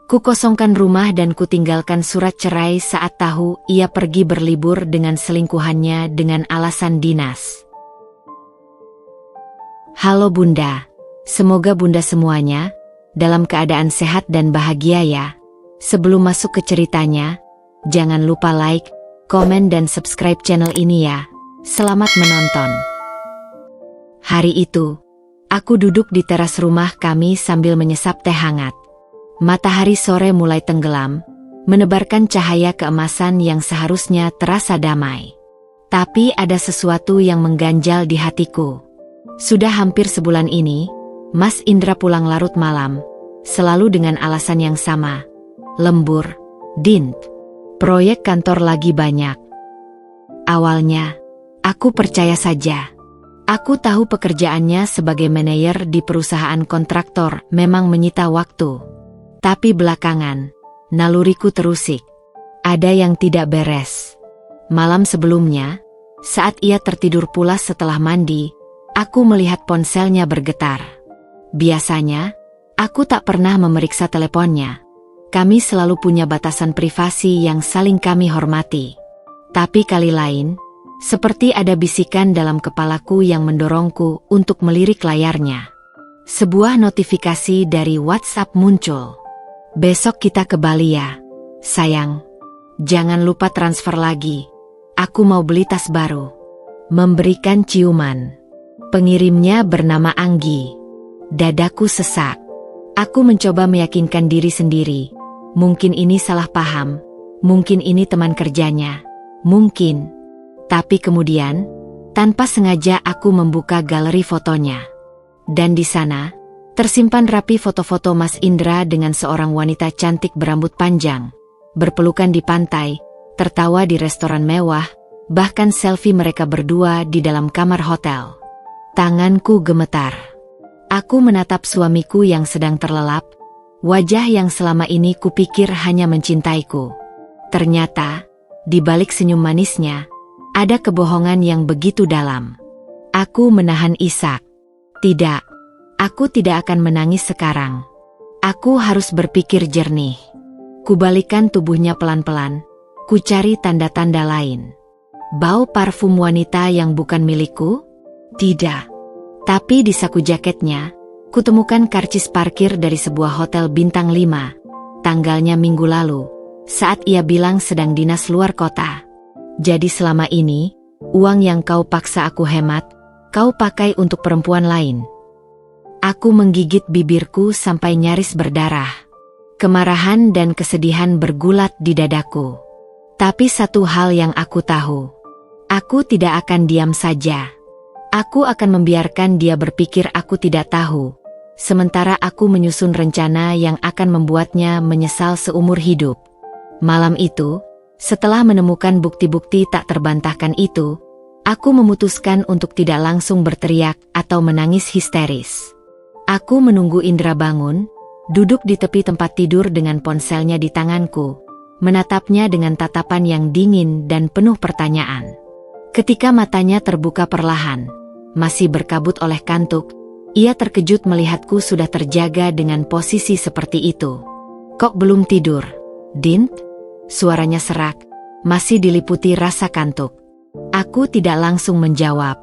Kukosongkan rumah dan kutinggalkan surat cerai saat tahu ia pergi berlibur dengan selingkuhannya dengan alasan dinas. Halo Bunda, semoga Bunda semuanya dalam keadaan sehat dan bahagia ya. Sebelum masuk ke ceritanya, jangan lupa like, komen dan subscribe channel ini ya. Selamat menonton. Hari itu, aku duduk di teras rumah kami sambil menyesap teh hangat. Matahari sore mulai tenggelam, menebarkan cahaya keemasan yang seharusnya terasa damai. Tapi ada sesuatu yang mengganjal di hatiku. Sudah hampir sebulan ini, Mas Indra pulang larut malam, selalu dengan alasan yang sama. Lembur, Dint. Proyek kantor lagi banyak. Awalnya, aku percaya saja. Aku tahu pekerjaannya sebagai manajer di perusahaan kontraktor memang menyita waktu. Tapi belakangan, naluriku terusik. Ada yang tidak beres. Malam sebelumnya, saat ia tertidur pulas setelah mandi, aku melihat ponselnya bergetar. Biasanya, aku tak pernah memeriksa teleponnya. Kami selalu punya batasan privasi yang saling kami hormati. Tapi kali lain, seperti ada bisikan dalam kepalaku yang mendorongku untuk melirik layarnya. Sebuah notifikasi dari WhatsApp muncul. Besok kita ke Bali ya, sayang. Jangan lupa transfer lagi. Aku mau beli tas baru. Memberikan ciuman. Pengirimnya bernama Anggi. Dadaku sesak. Aku mencoba meyakinkan diri sendiri. Mungkin ini salah paham. Mungkin ini teman kerjanya. Mungkin. Tapi kemudian, tanpa sengaja aku membuka galeri fotonya. Dan di sana, tersimpan rapi foto-foto Mas Indra dengan seorang wanita cantik berambut panjang, berpelukan di pantai, tertawa di restoran mewah, bahkan selfie mereka berdua di dalam kamar hotel. Tanganku gemetar. Aku menatap suamiku yang sedang terlelap, wajah yang selama ini kupikir hanya mencintaiku. Ternyata, di balik senyum manisnya, ada kebohongan yang begitu dalam. Aku menahan isak. Tidak. Aku tidak akan menangis sekarang. Aku harus berpikir jernih. Kubalikan tubuhnya pelan-pelan. Kucari tanda-tanda lain. Bau parfum wanita yang bukan milikku? Tidak. Tapi di saku jaketnya, kutemukan karcis parkir dari sebuah hotel bintang 5. Tanggalnya minggu lalu, saat ia bilang sedang dinas luar kota. Jadi selama ini, uang yang kau paksa aku hemat, kau pakai untuk perempuan lain. Aku menggigit bibirku sampai nyaris berdarah. Kemarahan dan kesedihan bergulat di dadaku. Tapi satu hal yang aku tahu. Aku tidak akan diam saja. Aku akan membiarkan dia berpikir aku tidak tahu. Sementara aku menyusun rencana yang akan membuatnya menyesal seumur hidup. Malam itu, setelah menemukan bukti-bukti tak terbantahkan itu, aku memutuskan untuk tidak langsung berteriak atau menangis histeris. Aku menunggu Indra bangun, duduk di tepi tempat tidur dengan ponselnya di tanganku, menatapnya dengan tatapan yang dingin dan penuh pertanyaan. Ketika matanya terbuka perlahan, masih berkabut oleh kantuk, ia terkejut melihatku sudah terjaga dengan posisi seperti itu. Kok belum tidur, Dint? Suaranya serak, masih diliputi rasa kantuk. Aku tidak langsung menjawab.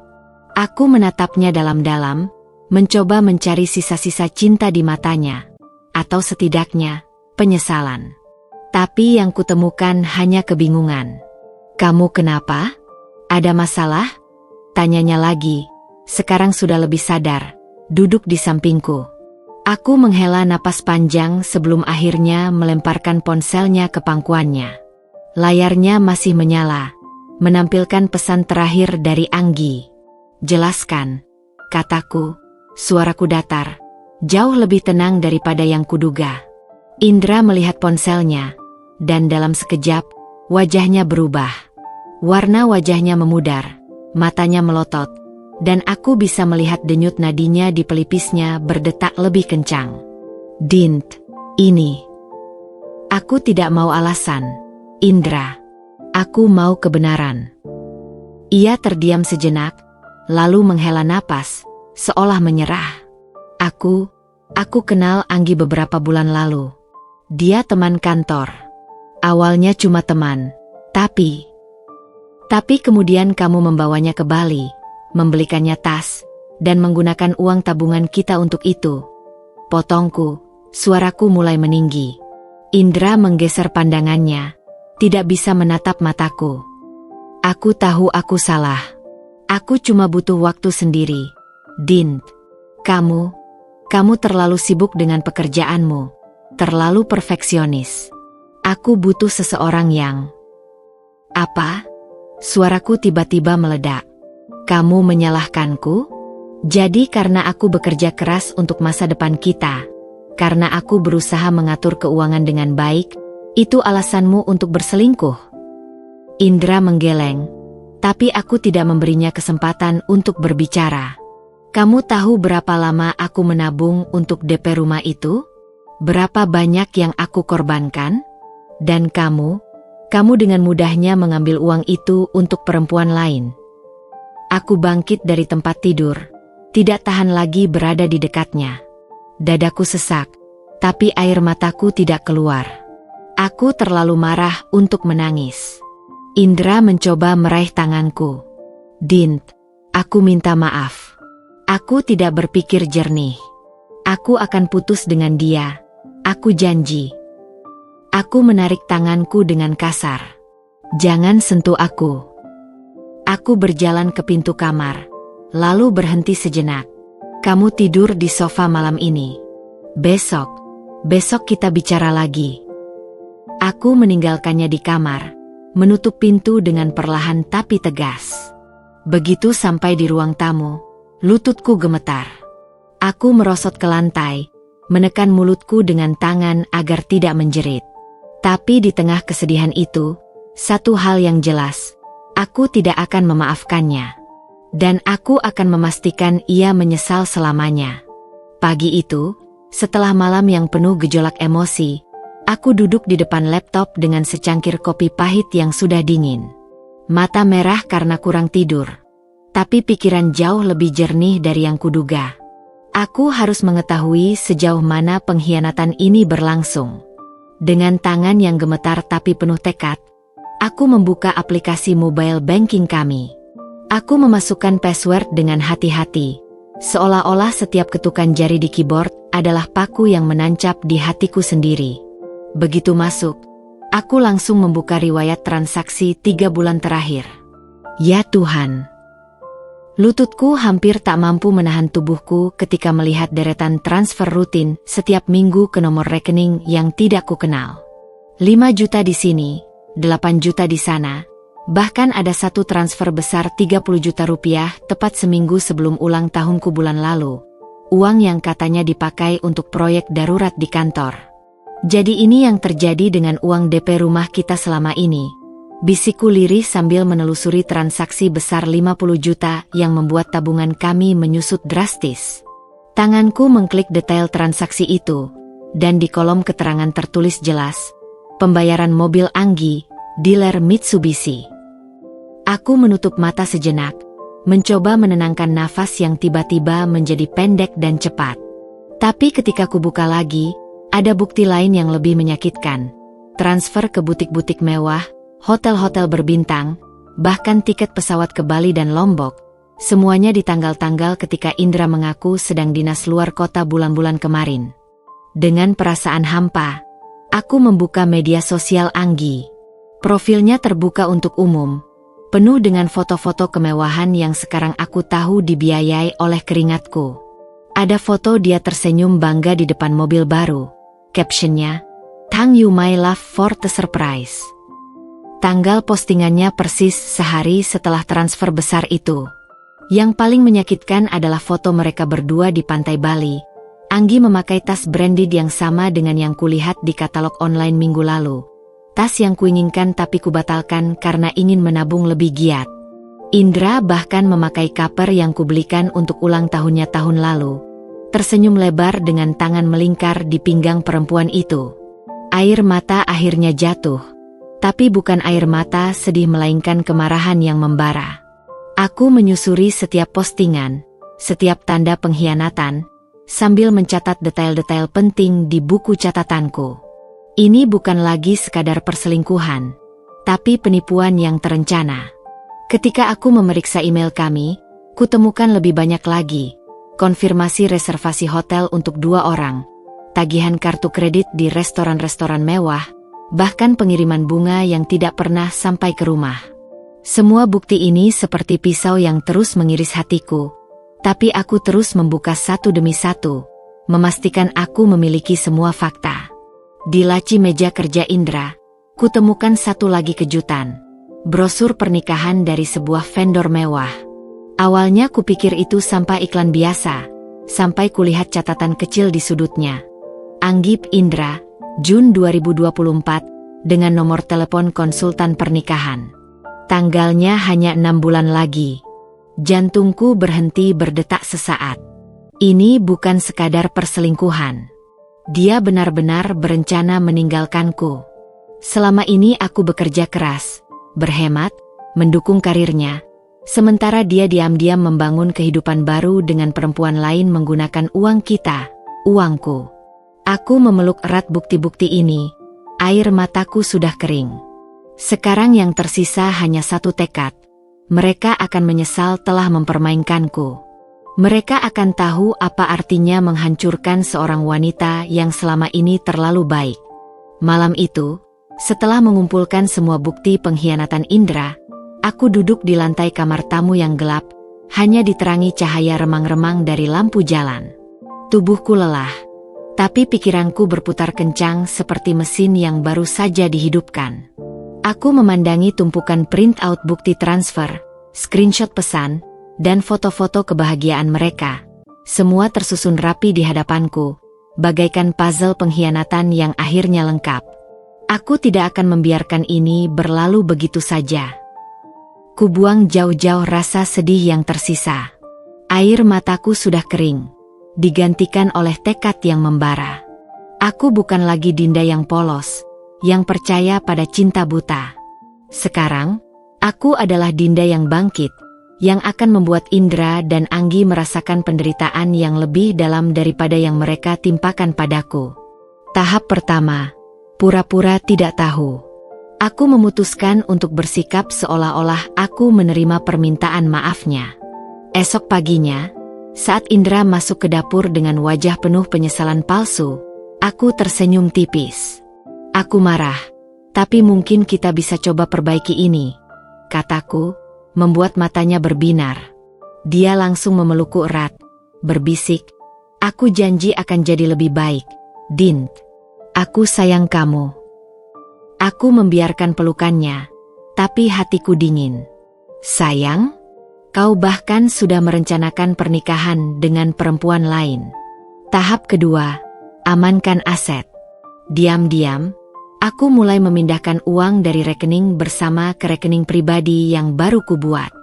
Aku menatapnya dalam-dalam, mencoba mencari sisa-sisa cinta di matanya, atau setidaknya, penyesalan. Tapi yang kutemukan hanya kebingungan. Kamu kenapa? Ada masalah? Tanyanya lagi, sekarang sudah lebih sadar, duduk di sampingku. Aku menghela napas panjang sebelum akhirnya melemparkan ponselnya ke pangkuannya. Layarnya masih menyala, menampilkan pesan terakhir dari Anggi. Jelaskan, kataku. Suaraku datar, jauh lebih tenang daripada yang kuduga. Indra melihat ponselnya, dan dalam sekejap, wajahnya berubah. Warna wajahnya memudar, matanya melotot, dan aku bisa melihat denyut nadinya di pelipisnya berdetak lebih kencang. Dint, ini. Aku tidak mau alasan, Indra. Aku mau kebenaran. Ia terdiam sejenak, lalu menghela napas, seolah menyerah. Aku kenal Anggi beberapa bulan lalu. Dia teman kantor. Awalnya cuma teman. Tapi kemudian kamu membawanya ke Bali, membelikannya tas, dan menggunakan uang tabungan kita untuk itu. Potongku, suaraku mulai meninggi. Indra menggeser pandangannya, tidak bisa menatap mataku. Aku tahu aku salah. Aku cuma butuh waktu sendiri. Din, kamu terlalu sibuk dengan pekerjaanmu, terlalu perfeksionis. Aku butuh seseorang yang... Apa? Suaraku tiba-tiba meledak. Kamu menyalahkanku? Jadi karena aku bekerja keras untuk masa depan kita, karena aku berusaha mengatur keuangan dengan baik, itu alasanmu untuk berselingkuh? Indra menggeleng, tapi aku tidak memberinya kesempatan untuk berbicara. Kamu tahu berapa lama aku menabung untuk DP rumah itu? Berapa banyak yang aku korbankan? Dan kamu dengan mudahnya mengambil uang itu untuk perempuan lain. Aku bangkit dari tempat tidur, tidak tahan lagi berada di dekatnya. Dadaku sesak, tapi air mataku tidak keluar. Aku terlalu marah untuk menangis. Indra mencoba meraih tanganku. Din, aku minta maaf. Aku tidak berpikir jernih. Aku akan putus dengan dia. Aku janji. Aku menarik tanganku dengan kasar. Jangan sentuh aku. Aku berjalan ke pintu kamar, lalu berhenti sejenak. Kamu tidur di sofa malam ini. Besok kita bicara lagi. Aku meninggalkannya di kamar, menutup pintu dengan perlahan tapi tegas. Begitu sampai di ruang tamu, lututku gemetar. Aku merosot ke lantai, menekan mulutku dengan tangan agar tidak menjerit. Tapi di tengah kesedihan itu, satu hal yang jelas, aku tidak akan memaafkannya. Dan aku akan memastikan ia menyesal selamanya. Pagi itu, setelah malam yang penuh gejolak emosi, aku duduk di depan laptop dengan secangkir kopi pahit yang sudah dingin. Mata merah karena kurang tidur. Tapi pikiran jauh lebih jernih dari yang kuduga. Aku harus mengetahui sejauh mana pengkhianatan ini berlangsung. Dengan tangan yang gemetar tapi penuh tekad, aku membuka aplikasi mobile banking kami. Aku memasukkan password dengan hati-hati, seolah-olah setiap ketukan jari di keyboard adalah paku yang menancap di hatiku sendiri. Begitu masuk, aku langsung membuka riwayat transaksi 3 bulan terakhir. Ya Tuhan! Lututku hampir tak mampu menahan tubuhku ketika melihat deretan transfer rutin setiap minggu ke nomor rekening yang tidak kukenal. 5 juta di sini, 8 juta di sana, bahkan ada satu transfer besar 30 juta rupiah tepat seminggu sebelum ulang tahunku bulan lalu. Uang yang katanya dipakai untuk proyek darurat di kantor. Jadi ini yang terjadi dengan uang DP rumah kita selama ini. Bisikku lirih sambil menelusuri transaksi besar 50 juta yang membuat tabungan kami menyusut drastis. Tanganku mengklik detail transaksi itu, dan di kolom keterangan tertulis jelas, pembayaran mobil Anggi, dealer Mitsubishi. Aku menutup mata sejenak, mencoba menenangkan nafas yang tiba-tiba menjadi pendek dan cepat. Tapi ketika ku buka lagi, ada bukti lain yang lebih menyakitkan. Transfer ke butik-butik mewah, hotel-hotel berbintang, bahkan tiket pesawat ke Bali dan Lombok, semuanya di tanggal-tanggal ketika Indra mengaku sedang dinas luar kota bulan-bulan kemarin. Dengan perasaan hampa, aku membuka media sosial Anggi. Profilnya terbuka untuk umum, penuh dengan foto-foto kemewahan yang sekarang aku tahu dibiayai oleh keringatku. Ada foto dia tersenyum bangga di depan mobil baru. Captionnya, "Thank you my love for the surprise." Tanggal postingannya persis sehari setelah transfer besar itu. Yang paling menyakitkan adalah foto mereka berdua di pantai Bali. Anggi memakai tas branded yang sama dengan yang kulihat di katalog online minggu lalu. Tas yang kuinginkan tapi kubatalkan karena ingin menabung lebih giat. Indra bahkan memakai kaper yang kubelikan untuk ulang tahunnya tahun lalu. Tersenyum lebar dengan tangan melingkar di pinggang perempuan itu. Air mata akhirnya jatuh. Tapi bukan air mata sedih melainkan kemarahan yang membara. Aku menyusuri setiap postingan, setiap tanda pengkhianatan, sambil mencatat detail-detail penting di buku catatanku. Ini bukan lagi sekadar perselingkuhan, tapi penipuan yang terencana. Ketika aku memeriksa email kami, kutemukan lebih banyak lagi. Konfirmasi reservasi hotel untuk 2 orang, tagihan kartu kredit di restoran-restoran mewah, bahkan pengiriman bunga yang tidak pernah sampai ke rumah. Semua bukti ini seperti pisau yang terus mengiris hatiku, tapi aku terus membuka satu demi satu, memastikan aku memiliki semua fakta. Di laci meja kerja Indra, kutemukan satu lagi kejutan. Brosur pernikahan dari sebuah vendor mewah. Awalnya kupikir itu sampah iklan biasa, sampai kulihat catatan kecil di sudutnya. Anggip Indra, Jun 2024, dengan nomor telepon konsultan pernikahan. Tanggalnya hanya 6 bulan lagi. Jantungku berhenti berdetak sesaat. Ini bukan sekadar perselingkuhan. Dia benar-benar berencana meninggalkanku. Selama ini aku bekerja keras, berhemat, mendukung karirnya, sementara dia diam-diam membangun kehidupan baru dengan perempuan lain menggunakan uang kita, uangku. Aku memeluk erat bukti-bukti ini, air mataku sudah kering. Sekarang yang tersisa hanya satu tekad. Mereka akan menyesal telah mempermainkanku. Mereka akan tahu apa artinya menghancurkan seorang wanita yang selama ini terlalu baik. Malam itu, setelah mengumpulkan semua bukti pengkhianatan Indra, aku duduk di lantai kamar tamu yang gelap, hanya diterangi cahaya remang-remang dari lampu jalan. Tubuhku lelah, tapi pikiranku berputar kencang seperti mesin yang baru saja dihidupkan. Aku memandangi tumpukan print-out bukti transfer, screenshot pesan, dan foto-foto kebahagiaan mereka. Semua tersusun rapi di hadapanku, bagaikan puzzle pengkhianatan yang akhirnya lengkap. Aku tidak akan membiarkan ini berlalu begitu saja. Kubuang jauh-jauh rasa sedih yang tersisa. Air mataku sudah kering, digantikan oleh tekad yang membara. Aku bukan lagi Dinda yang polos, yang percaya pada cinta buta. Sekarang, aku adalah Dinda yang bangkit, yang akan membuat Indra dan Anggi merasakan penderitaan yang lebih dalam daripada yang mereka timpakan padaku. Tahap pertama, pura-pura tidak tahu. Aku memutuskan untuk bersikap seolah-olah aku menerima permintaan maafnya. Esok paginya, saat Indra masuk ke dapur dengan wajah penuh penyesalan palsu, aku tersenyum tipis. Aku marah, tapi mungkin kita bisa coba perbaiki ini, kataku, membuat matanya berbinar. Dia langsung memelukku erat, berbisik, aku janji akan jadi lebih baik, Din. Aku sayang kamu. Aku membiarkan pelukannya, tapi hatiku dingin. Sayang? Kau bahkan sudah merencanakan pernikahan dengan perempuan lain. Tahap kedua, amankan aset. Diam-diam, aku mulai memindahkan uang dari rekening bersama ke rekening pribadi yang baru kubuat.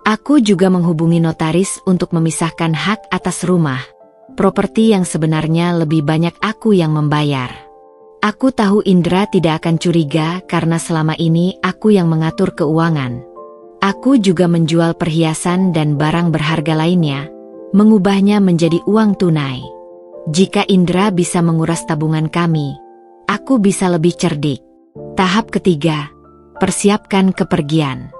Aku juga menghubungi notaris untuk memisahkan hak atas rumah, properti yang sebenarnya lebih banyak aku yang membayar. Aku tahu Indra tidak akan curiga karena selama ini aku yang mengatur keuangan. Aku juga menjual perhiasan dan barang berharga lainnya, mengubahnya menjadi uang tunai. Jika Indra bisa menguras tabungan kami, aku bisa lebih cerdik. Tahap ketiga, persiapkan kepergian.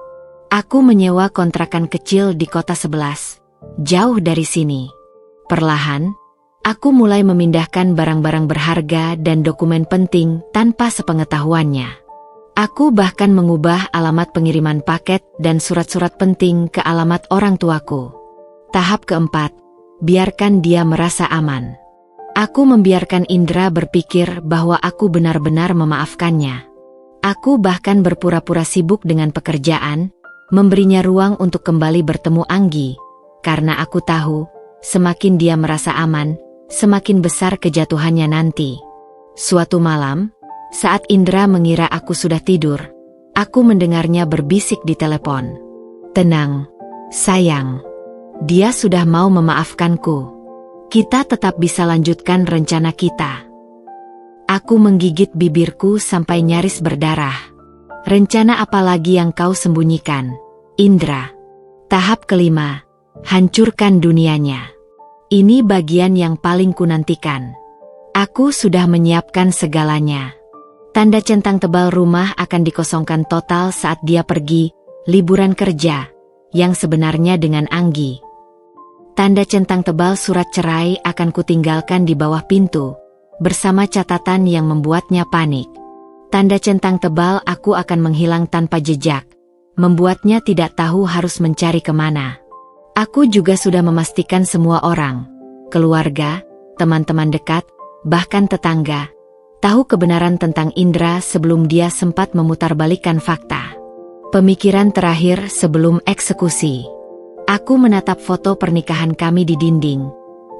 Aku menyewa kontrakan kecil di kota sebelas, jauh dari sini. Perlahan, aku mulai memindahkan barang-barang berharga dan dokumen penting tanpa sepengetahuannya. Aku bahkan mengubah alamat pengiriman paket dan surat-surat penting ke alamat orang tuaku. Tahap keempat, biarkan dia merasa aman. Aku membiarkan Indra berpikir bahwa aku benar-benar memaafkannya. Aku bahkan berpura-pura sibuk dengan pekerjaan, memberinya ruang untuk kembali bertemu Anggi, karena aku tahu, semakin dia merasa aman, semakin besar kejatuhannya nanti. Suatu malam, saat Indra mengira aku sudah tidur, aku mendengarnya berbisik di telepon. Tenang, sayang. Dia sudah mau memaafkanku. Kita tetap bisa lanjutkan rencana kita. Aku menggigit bibirku sampai nyaris berdarah. Rencana apa lagi yang kau sembunyikan, Indra? Tahap kelima, hancurkan dunianya. Ini bagian yang paling kunantikan. Aku sudah menyiapkan segalanya. Tanda centang tebal rumah akan dikosongkan total saat dia pergi, liburan kerja, yang sebenarnya dengan Anggi. Tanda centang tebal surat cerai akan kutinggalkan di bawah pintu, bersama catatan yang membuatnya panik. Tanda centang tebal aku akan menghilang tanpa jejak, membuatnya tidak tahu harus mencari kemana. Aku juga sudah memastikan semua orang, keluarga, teman-teman dekat, bahkan tetangga, tahu kebenaran tentang Indra sebelum dia sempat memutarbalikkan fakta. Pemikiran terakhir sebelum eksekusi. Aku menatap foto pernikahan kami di dinding,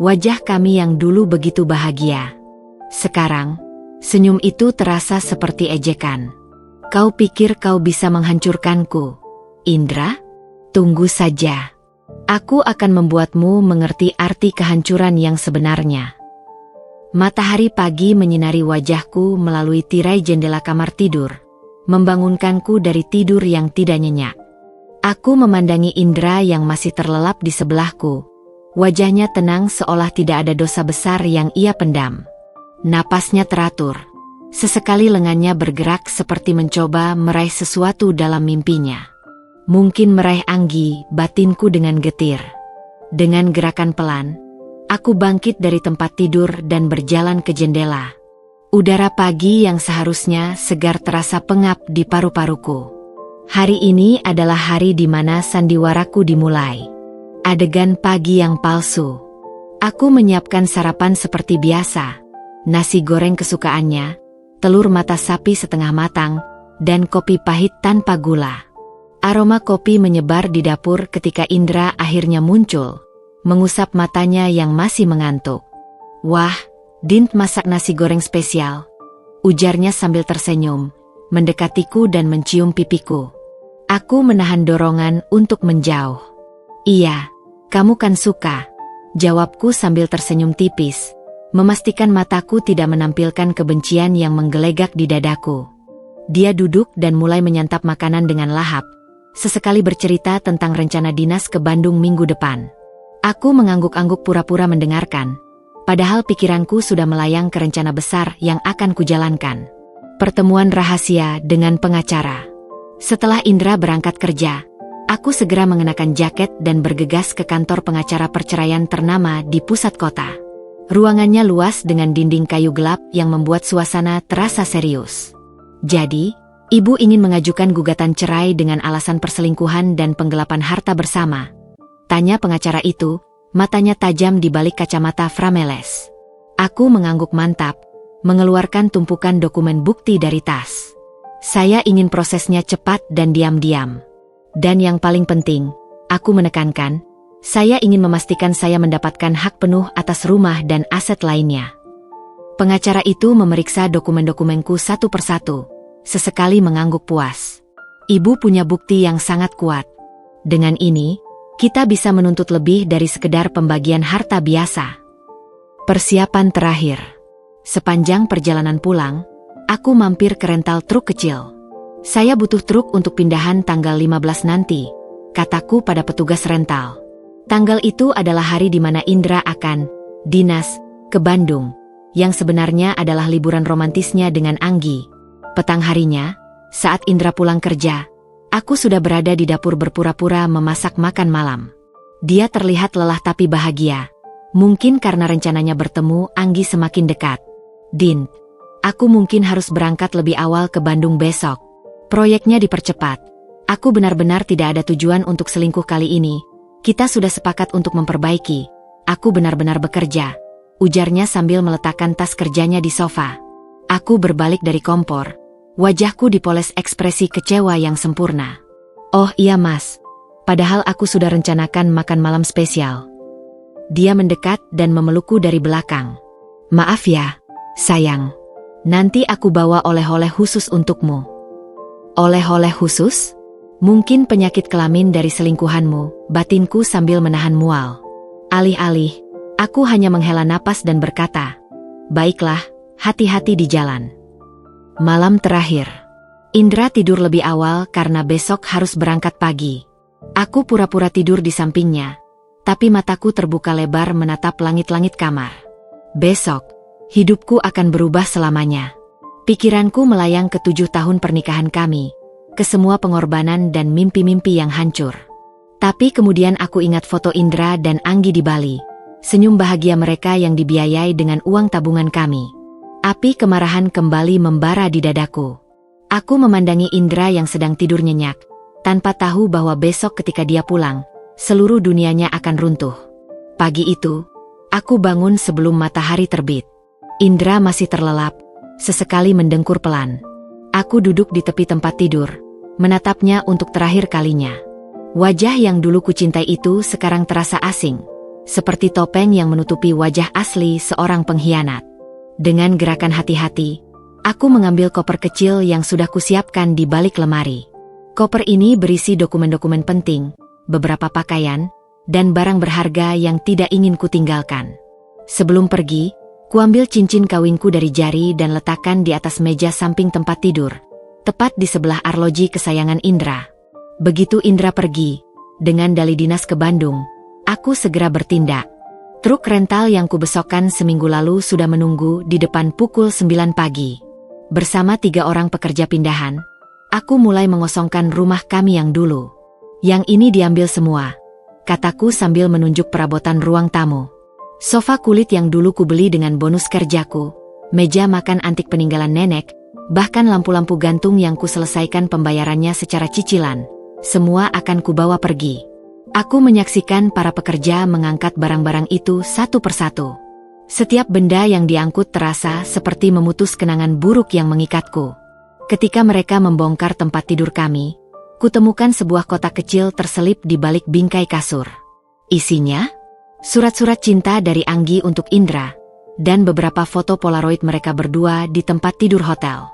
wajah kami yang dulu begitu bahagia. Sekarang, senyum itu terasa seperti ejekan. Kau pikir kau bisa menghancurkanku, Indra? Tunggu saja. Aku akan membuatmu mengerti arti kehancuran yang sebenarnya. Matahari pagi menyinari wajahku melalui tirai jendela kamar tidur, membangunkanku dari tidur yang tidak nyenyak. Aku memandangi Indra yang masih terlelap di sebelahku. Wajahnya tenang seolah tidak ada dosa besar yang ia pendam. Napasnya teratur. Sesekali lengannya bergerak seperti mencoba meraih sesuatu dalam mimpinya. Mungkin meraih Anggi, batinku dengan getir. Dengan gerakan pelan, aku bangkit dari tempat tidur dan berjalan ke jendela. Udara pagi yang seharusnya segar terasa pengap di paru-paruku. Hari ini adalah hari di mana sandiwaraku dimulai. Adegan pagi yang palsu. Aku menyiapkan sarapan seperti biasa. Nasi goreng kesukaannya, telur mata sapi setengah matang, dan kopi pahit tanpa gula. Aroma kopi menyebar di dapur ketika Indra akhirnya muncul, mengusap matanya yang masih mengantuk. Wah, Dint masak nasi goreng spesial, ujarnya sambil tersenyum, mendekatiku dan mencium pipiku. Aku menahan dorongan untuk menjauh. Iya, kamu kan suka, jawabku sambil tersenyum tipis, memastikan mataku tidak menampilkan kebencian yang menggelegak di dadaku. Dia duduk dan mulai menyantap makanan dengan lahap, sesekali bercerita tentang rencana dinas ke Bandung minggu depan. Aku mengangguk-angguk pura-pura mendengarkan, padahal pikiranku sudah melayang ke rencana besar yang akan kujalankan. Pertemuan rahasia dengan pengacara. Setelah Indra berangkat kerja, aku segera mengenakan jaket dan bergegas ke kantor pengacara perceraian ternama di pusat kota. Ruangannya luas dengan dinding kayu gelap yang membuat suasana terasa serius. Jadi, ibu ingin mengajukan gugatan cerai dengan alasan perselingkuhan dan penggelapan harta bersama? Tanya pengacara itu, matanya tajam di balik kacamata frameles. Aku mengangguk mantap, mengeluarkan tumpukan dokumen bukti dari tas. Saya ingin prosesnya cepat dan diam-diam. Dan yang paling penting, aku menekankan, saya ingin memastikan saya mendapatkan hak penuh atas rumah dan aset lainnya. Pengacara itu memeriksa dokumen-dokumenku satu persatu, sesekali mengangguk puas. Ibu punya bukti yang sangat kuat. Dengan ini, kita bisa menuntut lebih dari sekedar pembagian harta biasa. Persiapan terakhir. Sepanjang perjalanan pulang, aku mampir ke rental truk kecil. Saya butuh truk untuk pindahan tanggal 15 nanti, kataku pada petugas rental. Tanggal itu adalah hari di mana Indra akan dinas ke Bandung, yang sebenarnya adalah liburan romantisnya dengan Anggi. Petang harinya, saat Indra pulang kerja, aku sudah berada di dapur berpura-pura memasak makan malam. Dia terlihat lelah tapi bahagia. Mungkin karena rencananya bertemu Anggi semakin dekat. Dint, aku mungkin harus berangkat lebih awal ke Bandung besok. Proyeknya dipercepat. Aku benar-benar tidak ada tujuan untuk selingkuh kali ini. Kita sudah sepakat untuk memperbaiki. Aku benar-benar bekerja, ujarnya sambil meletakkan tas kerjanya di sofa. Aku berbalik dari kompor. Wajahku dipoles ekspresi kecewa yang sempurna. Oh iya mas, padahal aku sudah rencanakan makan malam spesial. Dia mendekat dan memelukku dari belakang. Maaf ya, sayang. Nanti aku bawa oleh-oleh khusus untukmu. Oleh-oleh khusus? Mungkin penyakit kelamin dari selingkuhanmu, batinku sambil menahan mual. Alih-alih, aku hanya menghela napas dan berkata, baiklah, hati-hati di jalan. Malam terakhir. Indra tidur lebih awal karena besok harus berangkat pagi. Aku pura-pura tidur di sampingnya, tapi mataku terbuka lebar menatap langit-langit kamar. Besok, hidupku akan berubah selamanya. Pikiranku melayang ke 7 tahun pernikahan kami, ke semua pengorbanan dan mimpi-mimpi yang hancur. Tapi kemudian aku ingat foto Indra dan Anggi di Bali, senyum bahagia mereka yang dibiayai dengan uang tabungan kami. Api kemarahan kembali membara di dadaku. Aku memandangi Indra yang sedang tidur nyenyak, tanpa tahu bahwa besok ketika dia pulang, seluruh dunianya akan runtuh. Pagi itu, aku bangun sebelum matahari terbit. Indra masih terlelap, sesekali mendengkur pelan. Aku duduk di tepi tempat tidur, menatapnya untuk terakhir kalinya. Wajah yang dulu kucintai itu sekarang terasa asing, seperti topeng yang menutupi wajah asli seorang pengkhianat. Dengan gerakan hati-hati, aku mengambil koper kecil yang sudah kusiapkan di balik lemari. Koper ini berisi dokumen-dokumen penting, beberapa pakaian, dan barang berharga yang tidak ingin kutinggalkan. Sebelum pergi, kuambil cincin kawinku dari jari dan letakkan di atas meja samping tempat tidur, tepat di sebelah arloji kesayangan Indra. Begitu Indra pergi, dengan dali dinas ke Bandung, aku segera bertindak. Truk rental yang kubesokkan seminggu lalu sudah menunggu di depan pukul 9 pagi. Bersama 3 orang pekerja pindahan, aku mulai mengosongkan rumah kami yang dulu. Yang ini diambil semua, kataku sambil menunjuk perabotan ruang tamu. Sofa kulit yang dulu kubeli dengan bonus kerjaku, meja makan antik peninggalan nenek, bahkan lampu-lampu gantung yang kuselesaikan pembayarannya secara cicilan. Semua akan kubawa pergi. Aku menyaksikan para pekerja mengangkat barang-barang itu satu persatu. Setiap benda yang diangkut terasa seperti memutus kenangan buruk yang mengikatku. Ketika mereka membongkar tempat tidur kami, kutemukan sebuah kotak kecil terselip di balik bingkai kasur. Isinya? Surat-surat cinta dari Anggi untuk Indra, dan beberapa foto polaroid mereka berdua di tempat tidur hotel.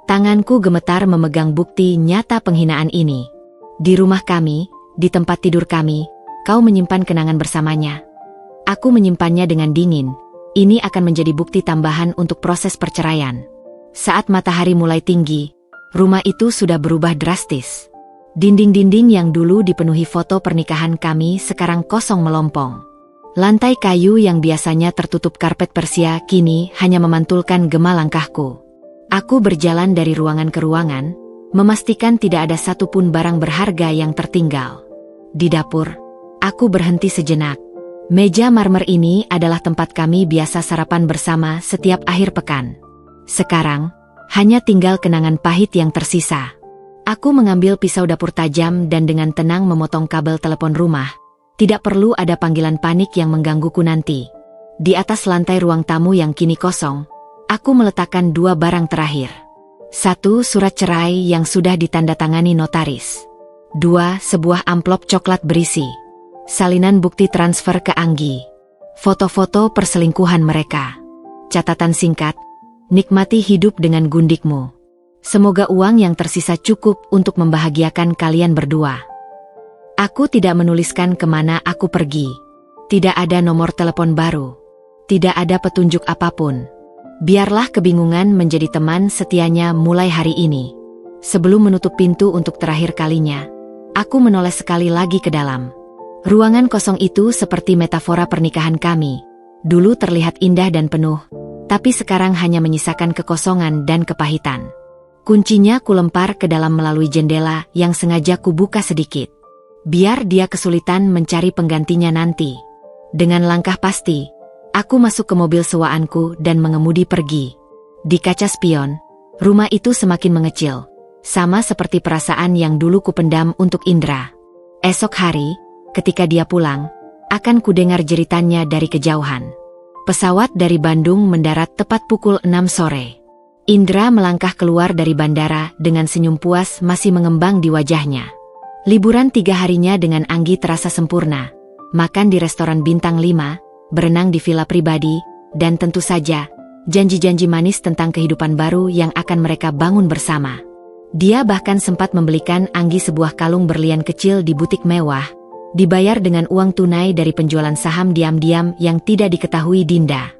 Tanganku gemetar memegang bukti nyata penghinaan ini. Di rumah kami, di tempat tidur kami, kau menyimpan kenangan bersamanya. Aku menyimpannya dengan dingin. Ini akan menjadi bukti tambahan untuk proses perceraian. Saat matahari mulai tinggi, rumah itu sudah berubah drastis. Dinding-dinding yang dulu dipenuhi foto pernikahan kami sekarang kosong melompong. Lantai kayu yang biasanya tertutup karpet Persia kini hanya memantulkan gema langkahku. Aku berjalan dari ruangan ke ruangan, memastikan tidak ada satupun barang berharga yang tertinggal. Di dapur, aku berhenti sejenak. Meja marmer ini adalah tempat kami biasa sarapan bersama setiap akhir pekan. Sekarang, hanya tinggal kenangan pahit yang tersisa. Aku mengambil pisau dapur tajam dan dengan tenang memotong kabel telepon rumah. Tidak perlu ada panggilan panik yang menggangguku nanti. Di atas lantai ruang tamu yang kini kosong, aku meletakkan 2 barang terakhir. 1. Surat cerai yang sudah ditandatangani notaris. 2. Sebuah amplop coklat berisi salinan bukti transfer ke Anggi. Foto-foto perselingkuhan mereka. Catatan singkat, nikmati hidup dengan gundikmu. Semoga uang yang tersisa cukup untuk membahagiakan kalian berdua. Aku tidak menuliskan kemana aku pergi. Tidak ada nomor telepon baru. Tidak ada petunjuk apapun. Biarlah kebingungan menjadi teman setianya mulai hari ini. Sebelum menutup pintu untuk terakhir kalinya, aku menoleh sekali lagi ke dalam. Ruangan kosong itu seperti metafora pernikahan kami. Dulu terlihat indah dan penuh, tapi sekarang hanya menyisakan kekosongan dan kepahitan. Kuncinya kulempar ke dalam melalui jendela yang sengaja kubuka sedikit. Biar dia kesulitan mencari penggantinya nanti. Dengan langkah pasti, aku masuk ke mobil sewaanku dan mengemudi pergi. Di kaca spion, rumah itu semakin mengecil, sama seperti perasaan yang dulu kupendam untuk Indra. Esok hari, ketika dia pulang, akan kudengar jeritannya dari kejauhan. Pesawat dari Bandung mendarat tepat pukul 6 sore. Indra melangkah keluar dari bandara dengan senyum puas masih mengembang di wajahnya. Liburan 3 harinya dengan Anggi terasa sempurna. Makan di restoran bintang 5, berenang di villa pribadi, dan tentu saja, janji-janji manis tentang kehidupan baru yang akan mereka bangun bersama. Dia bahkan sempat membelikan Anggi sebuah kalung berlian kecil di butik mewah, dibayar dengan uang tunai dari penjualan saham diam-diam yang tidak diketahui Dinda.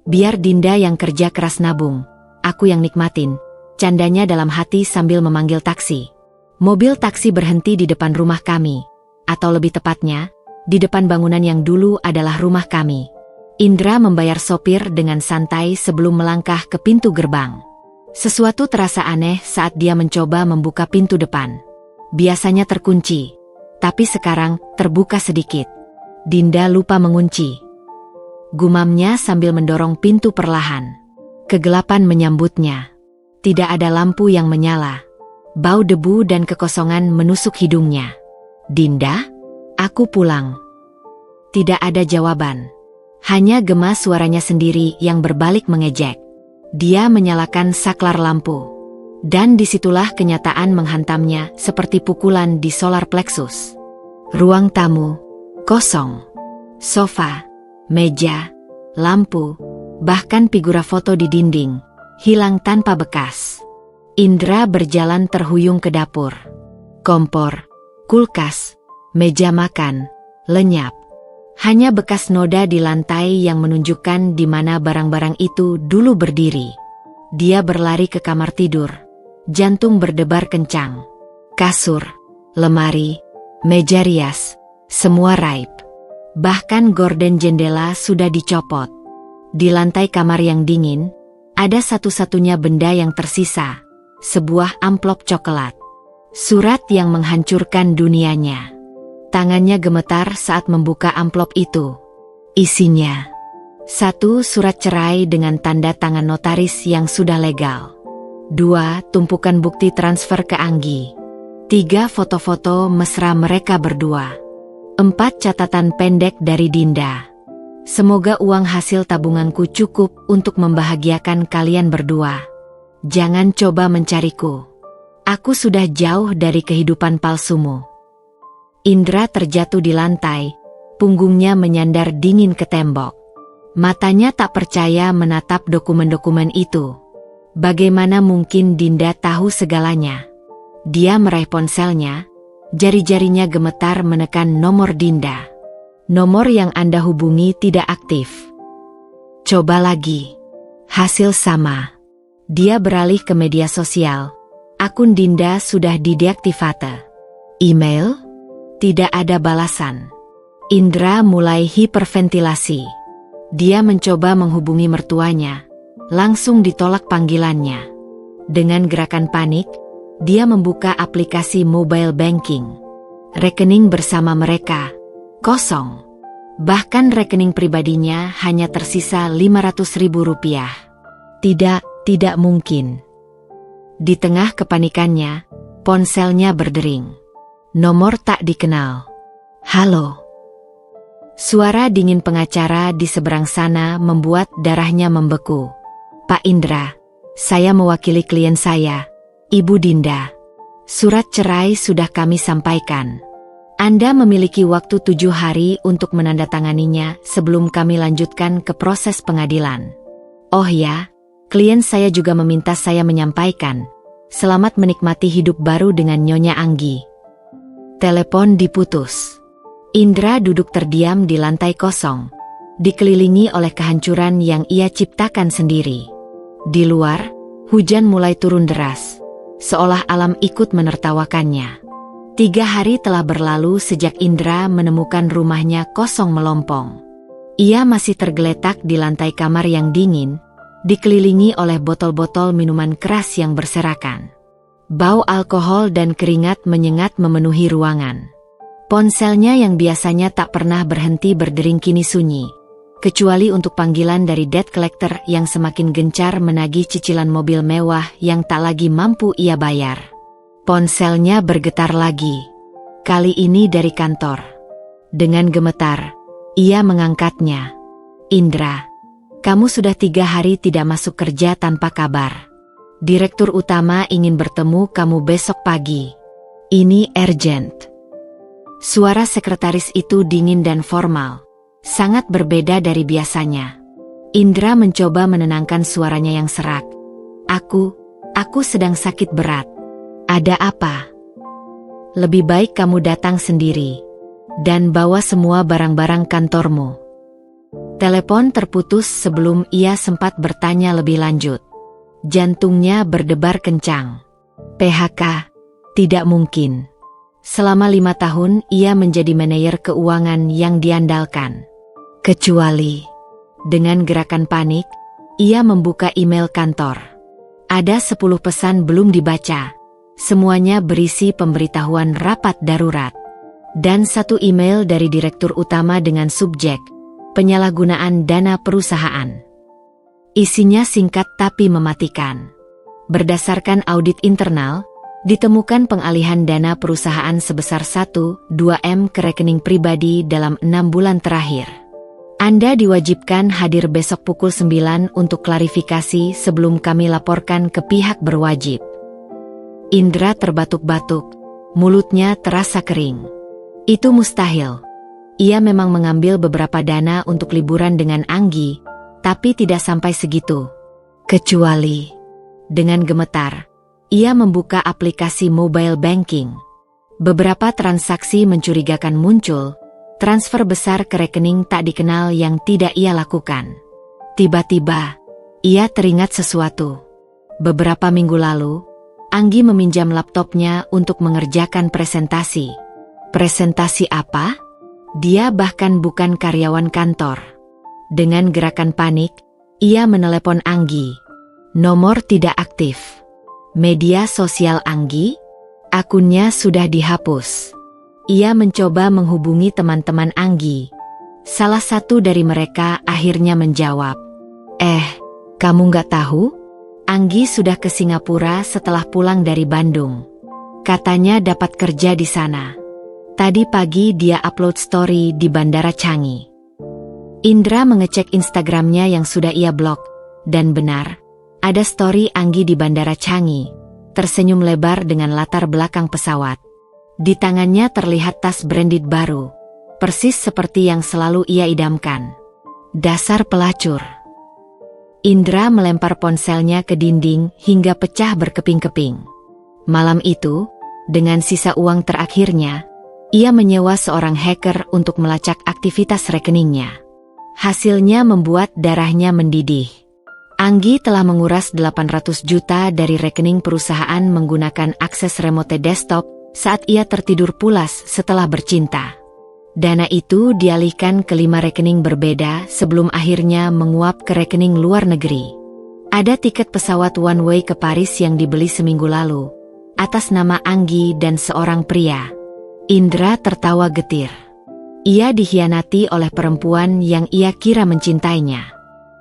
Biar Dinda yang kerja keras nabung, aku yang nikmatin, candanya dalam hati sambil memanggil taksi. Mobil taksi berhenti di depan rumah kami, atau lebih tepatnya, di depan bangunan yang dulu adalah rumah kami. Indra membayar sopir dengan santai sebelum melangkah ke pintu gerbang. Sesuatu terasa aneh saat dia mencoba membuka pintu depan. Biasanya terkunci, tapi sekarang terbuka sedikit. Dinda lupa mengunci. Gumamnya sambil mendorong pintu perlahan. Kegelapan menyambutnya. Tidak ada lampu yang menyala. Bau debu dan kekosongan menusuk hidungnya. "Dinda, aku pulang." Tidak ada jawaban. Hanya gema suaranya sendiri yang berbalik mengejek. Dia menyalakan saklar lampu. Dan disitulah kenyataan menghantamnya seperti pukulan di solar plexus. Ruang tamu, kosong. Sofa, meja, lampu, bahkan figura foto di dinding, hilang tanpa bekas. Indra berjalan terhuyung ke dapur. Kompor, kulkas, meja makan, lenyap. Hanya bekas noda di lantai yang menunjukkan di mana barang-barang itu dulu berdiri. Dia berlari ke kamar tidur. Jantung berdebar kencang. Kasur, lemari, meja rias, semua raib. Bahkan gorden jendela sudah dicopot. Di lantai kamar yang dingin, ada satu-satunya benda yang tersisa. Sebuah amplop coklat. Surat yang menghancurkan dunianya. Tangannya gemetar saat membuka amplop itu. Isinya 1. Surat cerai dengan tanda tangan notaris yang sudah legal. 2. Tumpukan bukti transfer ke Anggi. 3. Foto-foto mesra mereka berdua. 4. Catatan pendek dari Dinda. "Semoga uang hasil tabunganku cukup untuk membahagiakan kalian berdua. Jangan coba mencariku. Aku sudah jauh dari kehidupan palsumu." Indra terjatuh di lantai, punggungnya menyandar dingin ke tembok. Matanya tak percaya menatap dokumen-dokumen itu. Bagaimana mungkin Dinda tahu segalanya? Dia meraih ponselnya, jari-jarinya gemetar menekan nomor Dinda. "Nomor yang Anda hubungi tidak aktif." Coba lagi. Hasil sama. Dia beralih ke media sosial. Akun Dinda sudah dideaktivate. Email? Tidak ada balasan. Indra mulai hiperventilasi. Dia mencoba menghubungi mertuanya. Langsung ditolak panggilannya. Dengan gerakan panik, dia membuka aplikasi mobile banking. Rekening bersama mereka kosong. Bahkan rekening pribadinya hanya tersisa Rp500.000. Tidak mungkin. Di tengah kepanikannya, ponselnya berdering. Nomor tak dikenal. "Halo." Suara dingin pengacara di seberang sana membuat darahnya membeku. "Pak Indra, saya mewakili klien saya, Ibu Dinda. Surat cerai sudah kami sampaikan. Anda memiliki waktu 7 hari untuk menandatanganinya sebelum kami lanjutkan ke proses pengadilan. Oh ya, klien saya juga meminta saya menyampaikan, selamat menikmati hidup baru dengan Nyonya Anggi." Telepon diputus. Indra duduk terdiam di lantai kosong, dikelilingi oleh kehancuran yang ia ciptakan sendiri. Di luar, hujan mulai turun deras, seolah alam ikut menertawakannya. 3 hari telah berlalu sejak Indra menemukan rumahnya kosong melompong. Ia masih tergeletak di lantai kamar yang dingin, dikelilingi oleh botol-botol minuman keras yang berserakan. Bau alkohol dan keringat menyengat memenuhi ruangan. Ponselnya yang biasanya tak pernah berhenti berdering kini sunyi, kecuali untuk panggilan dari debt collector yang semakin gencar menagih cicilan mobil mewah yang tak lagi mampu ia bayar. Ponselnya bergetar lagi, kali ini dari kantor. Dengan gemetar, ia mengangkatnya. "Indra, kamu sudah 3 hari tidak masuk kerja tanpa kabar. Direktur utama ingin bertemu kamu besok pagi. Ini urgent." Suara sekretaris itu dingin dan formal, sangat berbeda dari biasanya. Indra mencoba menenangkan suaranya yang serak. Aku sedang sakit berat." "Ada apa?" "Lebih baik kamu datang sendiri dan bawa semua barang-barang kantormu." Telepon terputus sebelum ia sempat bertanya lebih lanjut. Jantungnya berdebar kencang. PHK? Tidak mungkin. Selama 5 tahun ia menjadi manajer keuangan yang diandalkan. Kecuali, dengan gerakan panik, ia membuka email kantor. Ada 10 pesan belum dibaca. Semuanya berisi pemberitahuan rapat darurat. Dan 1 email dari Direktur Utama dengan subjek, penyalahgunaan dana perusahaan. Isinya singkat tapi mematikan. Berdasarkan audit internal, ditemukan pengalihan dana perusahaan sebesar 1,2 M ke rekening pribadi dalam 6 bulan terakhir. Anda diwajibkan hadir besok pukul 9 untuk klarifikasi sebelum kami laporkan ke pihak berwajib. Indra terbatuk-batuk, mulutnya terasa kering. Itu mustahil. Ia memang mengambil beberapa dana untuk liburan dengan Anggi, tapi tidak sampai segitu. Kecuali, dengan gemetar, ia membuka aplikasi mobile banking. Beberapa transaksi mencurigakan muncul, transfer besar ke rekening tak dikenal yang tidak ia lakukan. Tiba-tiba, ia teringat sesuatu. Beberapa minggu lalu, Anggi meminjam laptopnya untuk mengerjakan presentasi. Presentasi apa? Dia bahkan bukan karyawan kantor. Dengan gerakan panik, ia menelepon Anggi. Nomor tidak aktif. Media sosial Anggi? Akunnya sudah dihapus. Ia mencoba menghubungi teman-teman Anggi. Salah satu dari mereka akhirnya menjawab. Kamu nggak tahu? Anggi sudah ke Singapura setelah pulang dari Bandung. Katanya dapat kerja di sana. Tadi pagi dia upload story di Bandara Changi. Indra mengecek Instagramnya yang sudah ia blok, dan benar, ada story Anggi di Bandara Changi, tersenyum lebar dengan latar belakang pesawat. Di tangannya terlihat tas branded baru, persis seperti yang selalu ia idamkan. Dasar pelacur. Indra melempar ponselnya ke dinding hingga pecah berkeping-keping. Malam itu, dengan sisa uang terakhirnya, ia menyewa seorang hacker untuk melacak aktivitas rekeningnya. Hasilnya membuat darahnya mendidih. Anggi telah menguras 800 juta dari rekening perusahaan menggunakan akses remote desktop saat ia tertidur pulas setelah bercinta. Dana itu dialihkan ke 5 rekening berbeda sebelum akhirnya menguap ke rekening luar negeri. Ada tiket pesawat one way ke Paris yang dibeli seminggu lalu, atas nama Anggi dan seorang pria. Indra tertawa getir. Ia dikhianati oleh perempuan yang ia kira mencintainya.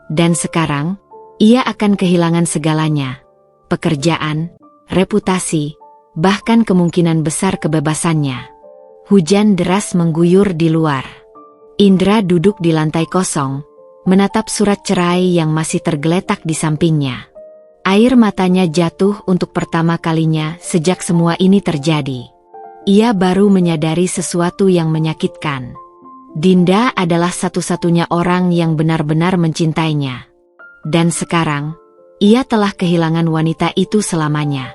Dan sekarang, ia akan kehilangan segalanya. Pekerjaan, reputasi, bahkan kemungkinan besar kebebasannya. Hujan deras mengguyur di luar. Indra duduk di lantai kosong, menatap surat cerai yang masih tergeletak di sampingnya. Air matanya jatuh untuk pertama kalinya sejak semua ini terjadi. Ia baru menyadari sesuatu yang menyakitkan. Dinda adalah satu-satunya orang yang benar-benar mencintainya. Dan sekarang, ia telah kehilangan wanita itu selamanya.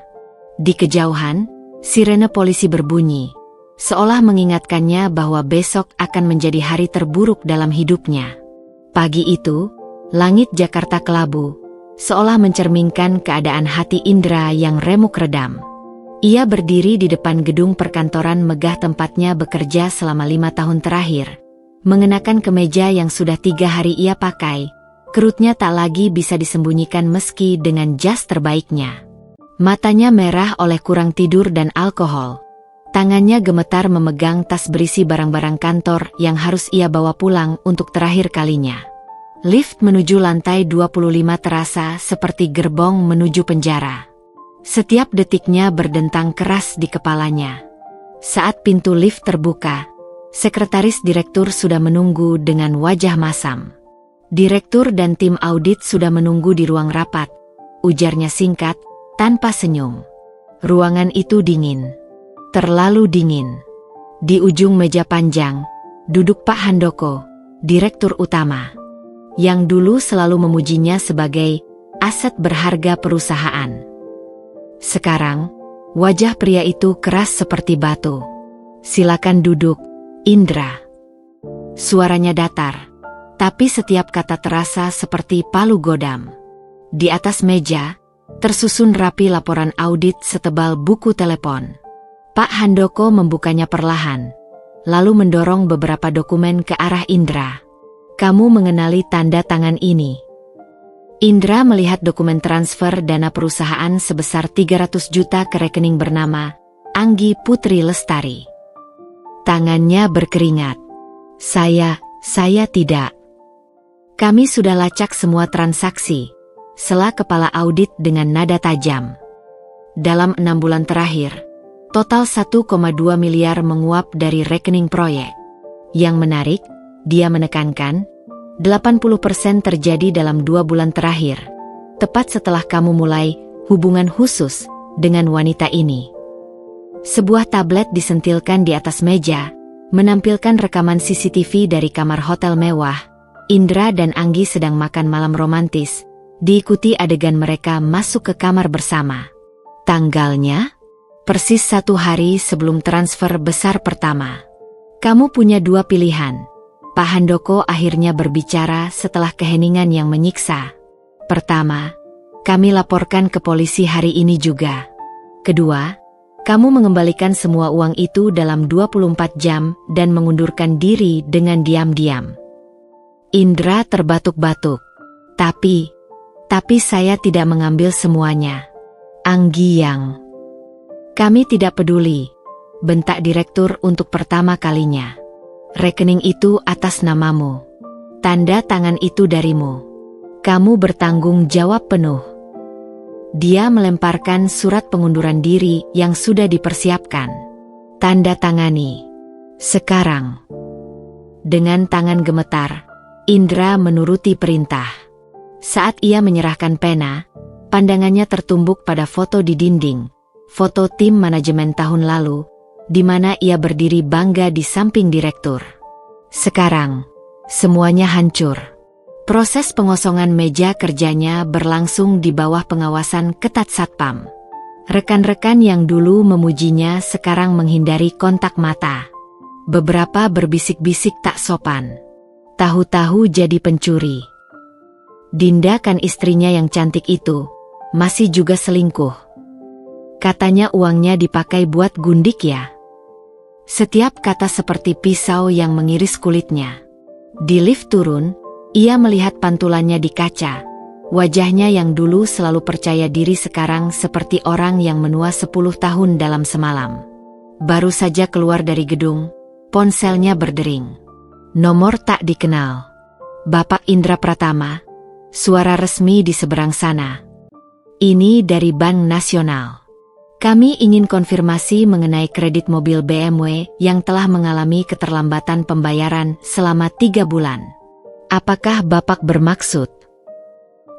Di kejauhan, sirene polisi berbunyi, seolah mengingatkannya bahwa besok akan menjadi hari terburuk dalam hidupnya. Pagi itu, langit Jakarta kelabu, seolah mencerminkan keadaan hati Indra yang remuk redam. Ia berdiri di depan gedung perkantoran megah tempatnya bekerja selama 5 tahun terakhir. Mengenakan kemeja yang sudah 3 hari ia pakai, kerutnya tak lagi bisa disembunyikan meski dengan jas terbaiknya. Matanya merah oleh kurang tidur dan alkohol. Tangannya gemetar memegang tas berisi barang-barang kantor yang harus ia bawa pulang untuk terakhir kalinya. Lift menuju lantai 25 terasa seperti gerbong menuju penjara. Setiap detiknya berdentang keras di kepalanya. Saat pintu lift terbuka, sekretaris direktur sudah menunggu dengan wajah masam. Direktur dan tim audit sudah menunggu di ruang rapat, ujarnya singkat, tanpa senyum. Ruangan itu dingin. Terlalu dingin. Di ujung meja panjang, duduk Pak Handoko, direktur utama, yang dulu selalu memujinya sebagai aset berharga perusahaan. Sekarang, wajah pria itu keras seperti batu. Silakan duduk, Indra. Suaranya datar, tapi setiap kata terasa seperti palu godam. Di atas meja, tersusun rapi laporan audit setebal buku telepon. Pak Handoko membukanya perlahan, lalu mendorong beberapa dokumen ke arah Indra. Kamu mengenali tanda tangan ini? Indra melihat dokumen transfer dana perusahaan sebesar 300 juta ke rekening bernama Anggi Putri Lestari. Tangannya berkeringat. Saya tidak. Kami sudah lacak semua transaksi, sela kepala audit dengan nada tajam. Dalam 6 bulan terakhir, total 1,2 miliar menguap dari rekening proyek. Yang menarik, dia menekankan, 80% terjadi dalam 2 bulan terakhir, tepat setelah kamu mulai hubungan khusus dengan wanita ini. Sebuah tablet disentilkan di atas meja, menampilkan rekaman CCTV dari kamar hotel mewah. Indra dan Anggi sedang makan malam romantis, diikuti adegan mereka masuk ke kamar bersama. Tanggalnya? Persis 1 hari sebelum transfer besar pertama. Kamu punya 2 pilihan. Pak Handoko akhirnya berbicara setelah keheningan yang menyiksa. Pertama, kami laporkan ke polisi hari ini juga. Kedua, kamu mengembalikan semua uang itu dalam 24 jam dan mengundurkan diri dengan diam-diam. Indra terbatuk-batuk. Tapi saya tidak mengambil semuanya. Anggi yang... Kami tidak peduli, bentak direktur untuk pertama kalinya. Rekening itu atas namamu. Tanda tangan itu darimu. Kamu bertanggung jawab penuh. Dia melemparkan surat pengunduran diri yang sudah dipersiapkan. Tanda tangani. Sekarang. Dengan tangan gemetar, Indra menuruti perintah. Saat ia menyerahkan pena, pandangannya tertumbuk pada foto di dinding. Foto tim manajemen tahun lalu, di mana ia berdiri bangga di samping direktur. Sekarang, semuanya hancur. Proses pengosongan meja kerjanya berlangsung di bawah pengawasan ketat Satpam. Rekan-rekan yang dulu memujinya sekarang menghindari kontak mata. Beberapa berbisik-bisik tak sopan. Tahu-tahu jadi pencuri. Dinda kan istrinya yang cantik itu, masih juga selingkuh. Katanya uangnya dipakai buat gundik ya. Setiap kata seperti pisau yang mengiris kulitnya. Di lift turun, ia melihat pantulannya di kaca. Wajahnya yang dulu selalu percaya diri sekarang seperti orang yang menua 10 tahun dalam semalam. Baru saja keluar dari gedung, ponselnya berdering. Nomor tak dikenal. Bapak Indra Pratama, suara resmi di seberang sana. Ini dari Bank Nasional. Kami ingin konfirmasi mengenai kredit mobil BMW yang telah mengalami keterlambatan pembayaran selama 3 bulan. Apakah Bapak bermaksud?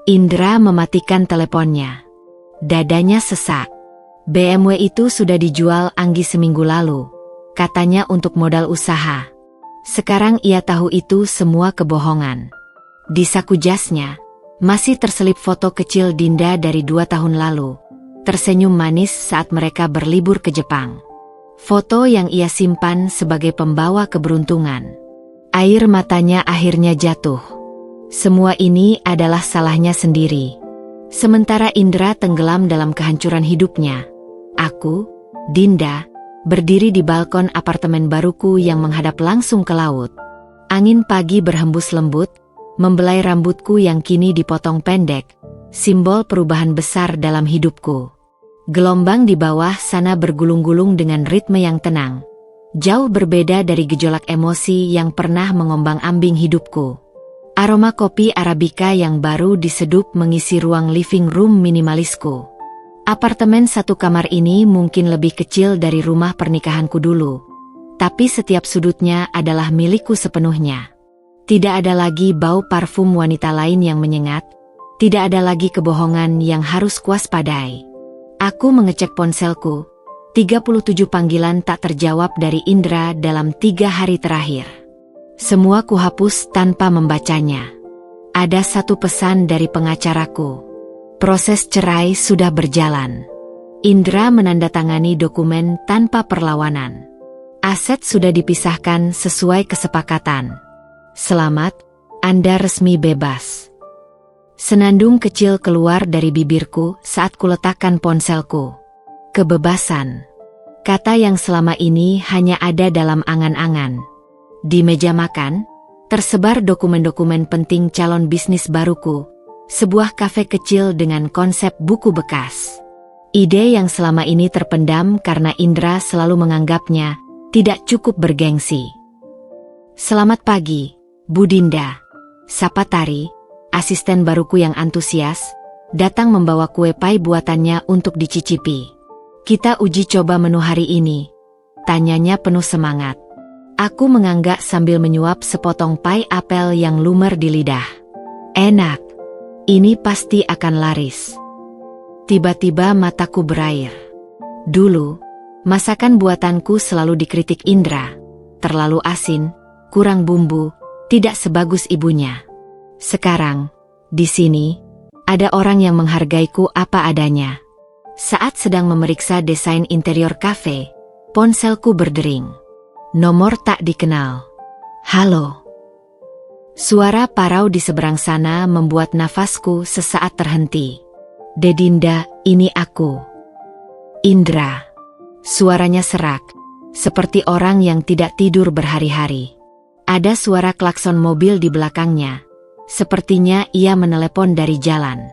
Indra mematikan teleponnya. Dadanya sesak. BMW itu sudah dijual Anggi seminggu lalu. Katanya untuk modal usaha. Sekarang ia tahu itu semua kebohongan. Di saku jasnya, masih terselip foto kecil Dinda dari 2 tahun lalu. Tersenyum manis saat mereka berlibur ke Jepang. Foto yang ia simpan sebagai pembawa keberuntungan. Air matanya akhirnya jatuh. Semua ini adalah salahnya sendiri. Sementara Indra tenggelam dalam kehancuran hidupnya. Aku, Dinda, berdiri di balkon apartemen baruku yang menghadap langsung ke laut. Angin pagi berhembus lembut, membelai rambutku yang kini dipotong pendek, simbol perubahan besar dalam hidupku. Gelombang di bawah sana bergulung-gulung dengan ritme yang tenang, jauh berbeda dari gejolak emosi yang pernah mengombang-ambing hidupku. Aroma kopi Arabica yang baru disedup mengisi ruang living room minimalisku. Apartemen 1 kamar ini mungkin lebih kecil dari rumah pernikahanku dulu, tapi setiap sudutnya adalah milikku sepenuhnya. Tidak ada lagi bau parfum wanita lain yang menyengat, tidak ada lagi kebohongan yang harus kuwaspadai. Aku mengecek ponselku, 37 panggilan tak terjawab dari Indra dalam 3 hari terakhir. Semua kuhapus tanpa membacanya. Ada 1 pesan dari pengacaraku. Proses cerai sudah berjalan. Indra menandatangani dokumen tanpa perlawanan. Aset sudah dipisahkan sesuai kesepakatan. Selamat, Anda resmi bebas. Senandung kecil keluar dari bibirku saat kuletakkan ponselku. Kebebasan. Kata yang selama ini hanya ada dalam angan-angan. Di meja makan, tersebar dokumen-dokumen penting calon bisnis baruku. sebuah kafe kecil dengan konsep buku bekas. Ide yang selama ini terpendam karena Indra selalu menganggapnya tidak cukup bergengsi. "Selamat pagi, Bu Dinda," sapa Tari, asisten baruku yang antusias, datang membawa kue pai buatannya untuk dicicipi. "Kita uji coba menu hari ini?" tanyanya penuh semangat. Aku menganggak sambil menyuap sepotong pai apel yang lumer di lidah. "Enak. Ini pasti akan laris." Tiba-tiba mataku berair. Dulu, masakan buatanku selalu dikritik Indra. Terlalu asin, kurang bumbu, tidak sebagus ibunya. Sekarang, di sini, ada orang yang menghargaiku apa adanya. Saat sedang memeriksa desain interior kafe, ponselku berdering. Nomor tak dikenal. "Halo." Suara parau di seberang sana membuat nafasku sesaat terhenti. "Dedinda, ini aku." "Indra." Suaranya serak, seperti orang yang tidak tidur berhari-hari. Ada suara klakson mobil di belakangnya. Sepertinya ia menelepon dari jalan.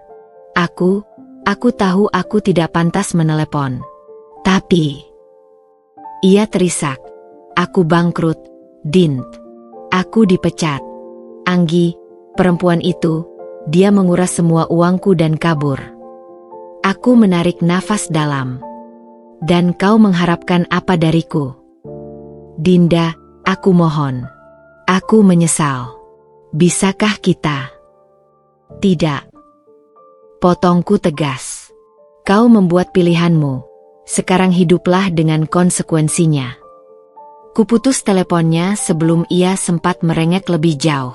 Aku tahu aku tidak pantas menelepon. Tapi... Ia terisak. "Aku bangkrut, Dint. Aku dipecat. Anggi, perempuan itu, dia menguras semua uangku dan kabur." Aku menarik nafas dalam. "Dan kau mengharapkan apa dariku?" "Dinda, aku mohon. Aku menyesal. Bisakah kita?" "Tidak." Potongku tegas. "Kau membuat pilihanmu. Sekarang hiduplah dengan konsekuensinya." Kuputus teleponnya sebelum ia sempat merengek lebih jauh.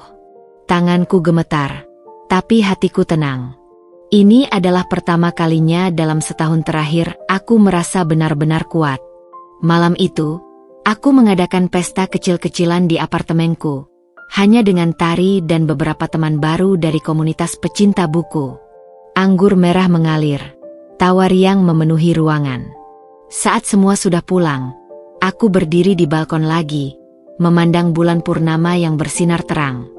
Tanganku gemetar, tapi hatiku tenang. Ini adalah pertama kalinya dalam setahun terakhir aku merasa benar-benar kuat. Malam itu, aku mengadakan pesta kecil-kecilan di apartemenku, hanya dengan Tari dan beberapa teman baru dari komunitas pecinta buku. Anggur merah mengalir, tawa riang memenuhi ruangan. Saat semua sudah pulang, aku berdiri di balkon lagi, memandang bulan purnama yang bersinar terang.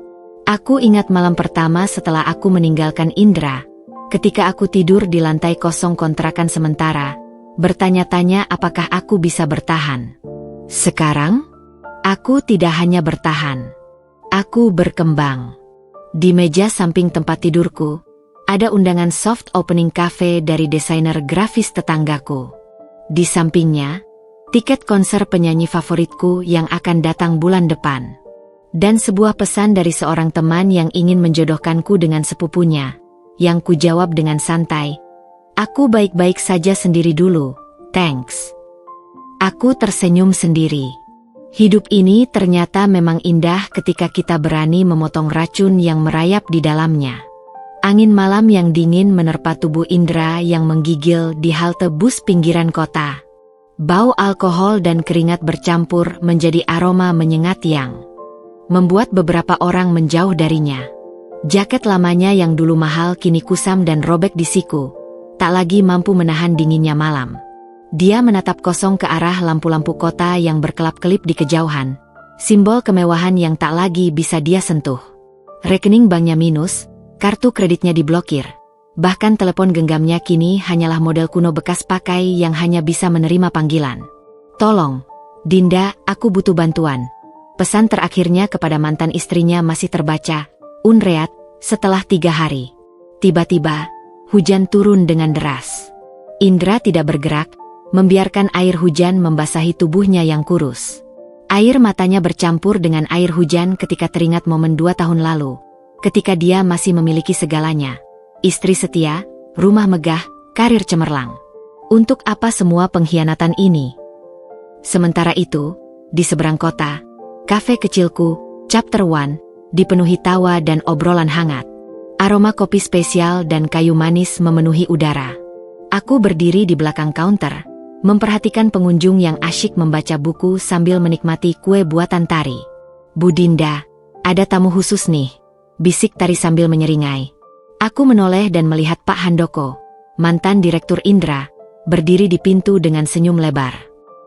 Aku ingat malam pertama setelah aku meninggalkan Indra, ketika aku tidur di lantai kosong kontrakan sementara, bertanya-tanya apakah aku bisa bertahan. Sekarang, aku tidak hanya bertahan. Aku berkembang. Di meja samping tempat tidurku, ada undangan soft opening cafe dari desainer grafis tetanggaku. Di sampingnya, tiket konser penyanyi favoritku yang akan datang bulan depan. Dan sebuah pesan dari seorang teman yang ingin menjodohkanku dengan sepupunya, yang kujawab dengan santai, "Aku baik-baik saja sendiri dulu, thanks." Aku tersenyum sendiri. Hidup ini ternyata memang indah ketika kita berani memotong racun yang merayap di dalamnya. Angin malam yang dingin menerpa tubuh Indra yang menggigil di halte bus pinggiran kota. Bau alkohol dan keringat bercampur menjadi aroma menyengat yang membuat beberapa orang menjauh darinya. Jaket lamanya yang dulu mahal kini kusam dan robek di siku, tak lagi mampu menahan dinginnya malam. Dia menatap kosong ke arah lampu-lampu kota yang berkelap-kelip di kejauhan, simbol kemewahan yang tak lagi bisa dia sentuh. Rekening banknya minus, kartu kreditnya diblokir, bahkan telepon genggamnya kini hanyalah model kuno bekas pakai yang hanya bisa menerima panggilan. "Tolong, Dinda, aku butuh bantuan." Pesan terakhirnya kepada mantan istrinya masih terbaca, Unreat, setelah 3 hari. Tiba-tiba, hujan turun dengan deras. Indra tidak bergerak, membiarkan air hujan membasahi tubuhnya yang kurus. Air matanya bercampur dengan air hujan ketika teringat momen 2 tahun lalu, ketika dia masih memiliki segalanya. Istri setia, rumah megah, karir cemerlang. Untuk apa semua pengkhianatan ini? Sementara itu, di seberang kota, kafe kecilku, Chapter One, dipenuhi tawa dan obrolan hangat. Aroma kopi spesial dan kayu manis memenuhi udara. Aku berdiri di belakang counter, memperhatikan pengunjung yang asyik membaca buku sambil menikmati kue buatan Tari. "Bu Dinda, ada tamu khusus nih," bisik Tari sambil menyeringai. Aku menoleh dan melihat Pak Handoko, mantan direktur Indra, berdiri di pintu dengan senyum lebar.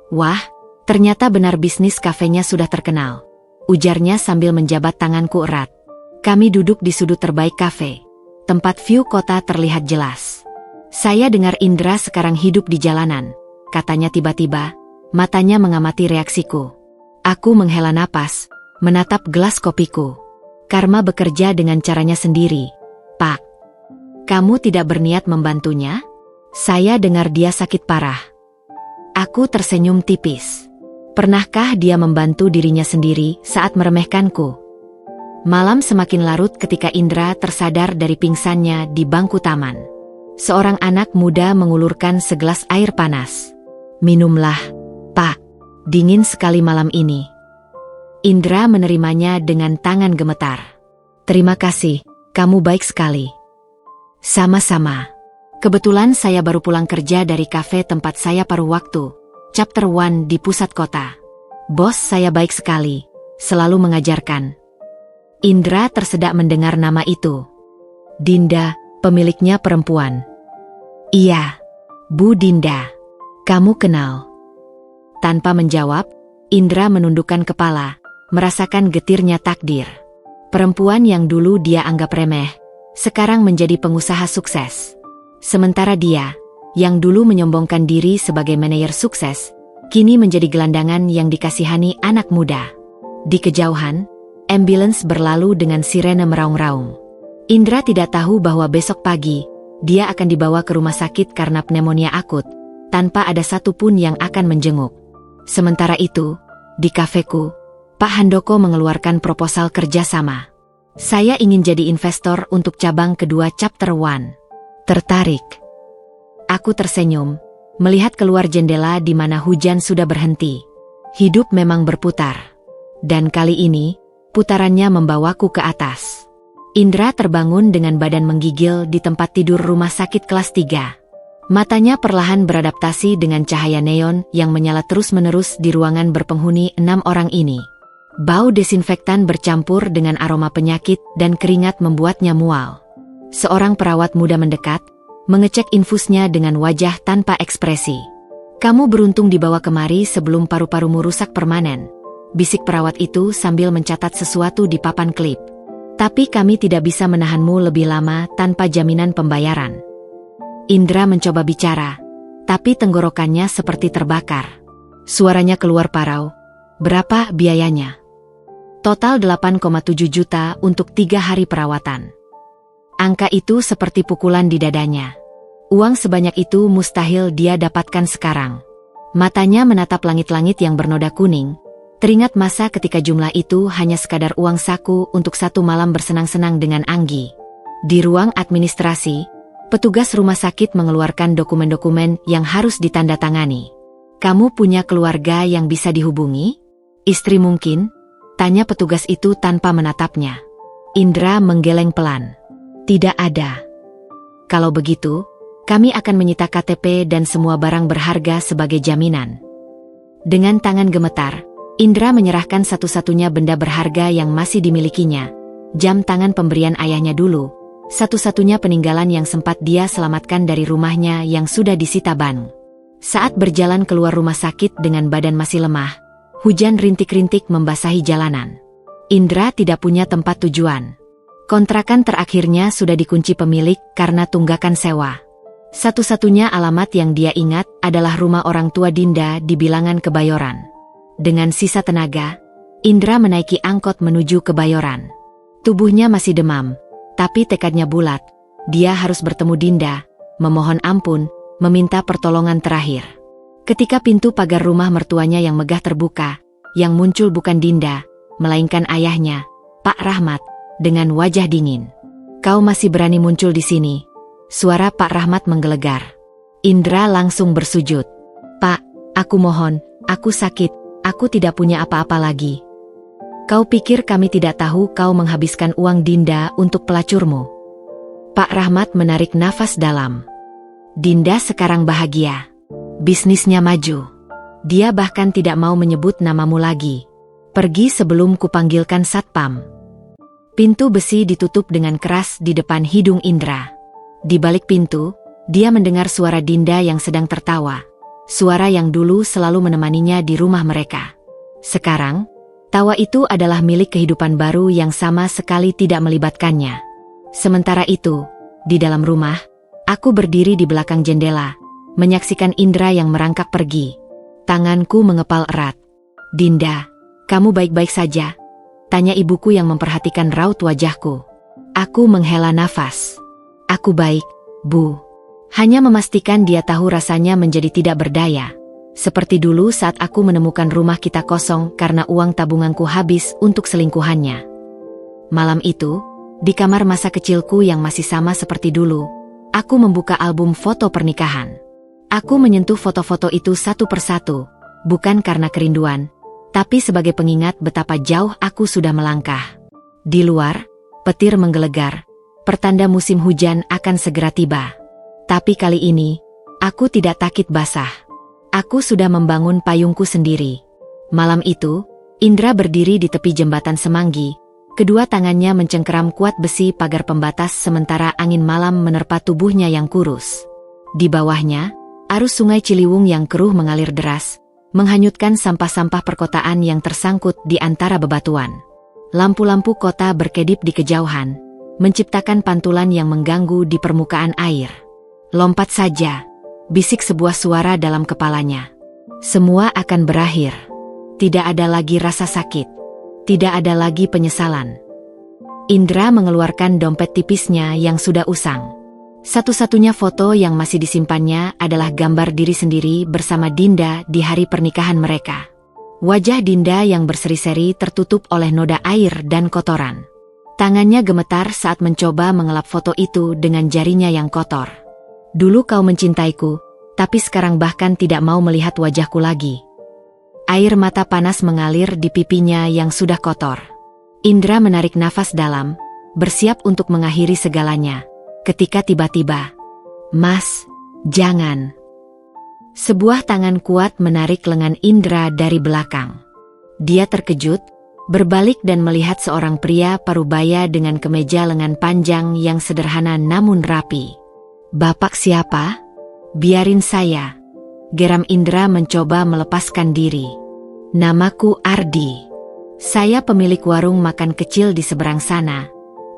"Wah, ternyata benar bisnis kafenya sudah terkenal," ujarnya sambil menjabat tanganku erat. Kami duduk di sudut terbaik kafe, tempat view kota terlihat jelas. Saya dengar Indra sekarang hidup di jalanan, katanya tiba-tiba, matanya mengamati reaksiku. Aku menghela napas, menatap gelas kopiku. Karma bekerja dengan caranya sendiri, Pak. Kamu tidak berniat membantunya? Saya dengar dia sakit parah. Aku tersenyum tipis. Pernahkah dia membantu dirinya sendiri saat meremehkanku? Malam semakin larut ketika Indra tersadar dari pingsannya di bangku taman. Seorang anak muda mengulurkan segelas air panas. Minumlah, Pak. Dingin sekali malam ini. Indra menerimanya dengan tangan gemetar. Terima kasih, kamu baik sekali. Sama-sama. Kebetulan saya baru pulang kerja dari kafe tempat saya paruh waktu, Chapter 1 di pusat kota. Bos saya baik sekali, selalu mengajarkan. Indra tersedak mendengar nama itu. Dinda, pemiliknya perempuan. Iya, Bu Dinda. Kamu kenal? Tanpa menjawab, Indra menundukkan kepala, merasakan getirnya takdir. Perempuan yang dulu dia anggap remeh, sekarang menjadi pengusaha sukses. Sementara dia, yang dulu menyombongkan diri sebagai manajer sukses, kini menjadi gelandangan yang dikasihani anak muda. Di kejauhan, ambulans berlalu dengan sirene meraung-raung. Indra tidak tahu bahwa besok pagi, dia akan dibawa ke rumah sakit karena pneumonia akut, tanpa ada satupun yang akan menjenguk. Sementara itu, di kafeku, Pak Handoko mengeluarkan proposal kerjasama. Saya ingin jadi investor untuk cabang kedua Chapter 1. Tertarik. Aku tersenyum, melihat keluar jendela di mana hujan sudah berhenti. Hidup memang berputar. Dan kali ini, putarannya membawaku ke atas. Indra terbangun dengan badan menggigil di tempat tidur rumah sakit kelas 3. Matanya perlahan beradaptasi dengan cahaya neon yang menyala terus-menerus di ruangan berpenghuni 6 orang ini. Bau desinfektan bercampur dengan aroma penyakit dan keringat membuatnya mual. Seorang perawat muda mendekat, mengecek infusnya dengan wajah tanpa ekspresi. Kamu beruntung dibawa kemari sebelum paru-parumu rusak permanen, bisik perawat itu sambil mencatat sesuatu di papan klip. Tapi kami tidak bisa menahanmu lebih lama tanpa jaminan pembayaran. Indra mencoba bicara, tapi tenggorokannya seperti terbakar. Suaranya keluar parau. Berapa biayanya? Total 8,7 juta untuk 3 hari perawatan. Angka itu seperti pukulan di dadanya. Uang sebanyak itu mustahil dia dapatkan sekarang. Matanya menatap langit-langit yang bernoda kuning. Teringat masa ketika jumlah itu hanya sekadar uang saku untuk 1 malam bersenang-senang dengan Anggi. Di ruang administrasi, petugas rumah sakit mengeluarkan dokumen-dokumen yang harus ditandatangani. Kamu punya keluarga yang bisa dihubungi? Istri mungkin? Tanya petugas itu tanpa menatapnya. Indra menggeleng pelan. Tidak ada. Kalau begitu, kami akan menyita KTP dan semua barang berharga sebagai jaminan. Dengan tangan gemetar, Indra menyerahkan satu-satunya benda berharga yang masih dimilikinya. Jam tangan pemberian ayahnya dulu, satu-satunya peninggalan yang sempat dia selamatkan dari rumahnya yang sudah disita bank. Saat berjalan keluar rumah sakit dengan badan masih lemah, hujan rintik-rintik membasahi jalanan. Indra tidak punya tempat tujuan. Kontrakan terakhirnya sudah dikunci pemilik karena tunggakan sewa. Satu-satunya alamat yang dia ingat adalah rumah orang tua Dinda di bilangan Kebayoran. Dengan sisa tenaga, Indra menaiki angkot menuju Kebayoran. Tubuhnya masih demam, tapi tekadnya bulat. Dia harus bertemu Dinda, memohon ampun, meminta pertolongan terakhir. Ketika pintu pagar rumah mertuanya yang megah terbuka, yang muncul bukan Dinda, melainkan ayahnya, Pak Rahmat, dengan wajah dingin. Kau masih berani muncul di sini? Suara Pak Rahmat menggelegar. Indra langsung bersujud. Pak, aku mohon, aku sakit, aku tidak punya apa-apa lagi. Kau pikir kami tidak tahu kau menghabiskan uang Dinda untuk pelacurmu? Pak Rahmat menarik nafas dalam. Dinda sekarang bahagia. Bisnisnya maju. Dia bahkan tidak mau menyebut namamu lagi. Pergi sebelum kupanggilkan satpam. Pintu besi ditutup dengan keras di depan hidung Indra. Di balik pintu, dia mendengar suara Dinda yang sedang tertawa. Suara yang dulu selalu menemaninya di rumah mereka. Sekarang, tawa itu adalah milik kehidupan baru yang sama sekali tidak melibatkannya. Sementara itu, di dalam rumah, aku berdiri di belakang jendela, menyaksikan Indra yang merangkak pergi. Tanganku mengepal erat. "Dinda, kamu baik-baik saja?" tanya ibuku yang memperhatikan raut wajahku. Aku menghela nafas. "Aku baik, Bu." Hanya memastikan dia tahu rasanya menjadi tidak berdaya. Seperti dulu saat aku menemukan rumah kita kosong karena uang tabunganku habis untuk selingkuhannya. Malam itu, di kamar masa kecilku yang masih sama seperti dulu, aku membuka album foto pernikahan. Aku menyentuh foto-foto itu satu persatu, bukan karena kerinduan, tapi sebagai pengingat betapa jauh aku sudah melangkah. Di luar, petir menggelegar, pertanda musim hujan akan segera tiba. Tapi kali ini, aku tidak takut basah. Aku sudah membangun payungku sendiri. Malam itu, Indra berdiri di tepi jembatan Semanggi. Kedua tangannya mencengkeram kuat besi pagar pembatas sementara angin malam menerpa tubuhnya yang kurus. Di bawahnya, arus sungai Ciliwung yang keruh mengalir deras, menghanyutkan sampah-sampah perkotaan yang tersangkut di antara bebatuan. Lampu-lampu kota berkedip di kejauhan, menciptakan pantulan yang mengganggu di permukaan air. "Lompat saja," bisik sebuah suara dalam kepalanya. "Semua akan berakhir. Tidak ada lagi rasa sakit. Tidak ada lagi penyesalan." Indra mengeluarkan dompet tipisnya yang sudah usang. Satu-satunya foto yang masih disimpannya adalah gambar diri sendiri bersama Dinda di hari pernikahan mereka. Wajah Dinda yang berseri-seri tertutup oleh noda air dan kotoran. Tangannya gemetar saat mencoba mengelap foto itu dengan jarinya yang kotor. "Dulu kau mencintaiku, tapi sekarang bahkan tidak mau melihat wajahku lagi." Air mata panas mengalir di pipinya yang sudah kotor. Indra menarik nafas dalam, bersiap untuk mengakhiri segalanya. Ketika tiba-tiba, "Mas, jangan." Sebuah tangan kuat menarik lengan Indra dari belakang. Dia terkejut, berbalik dan melihat seorang pria parubaya dengan kemeja lengan panjang yang sederhana namun rapi. "Bapak siapa?" "Biarin saya." Geram Indra mencoba melepaskan diri. "Namaku Ardi. Saya pemilik warung makan kecil di seberang sana,"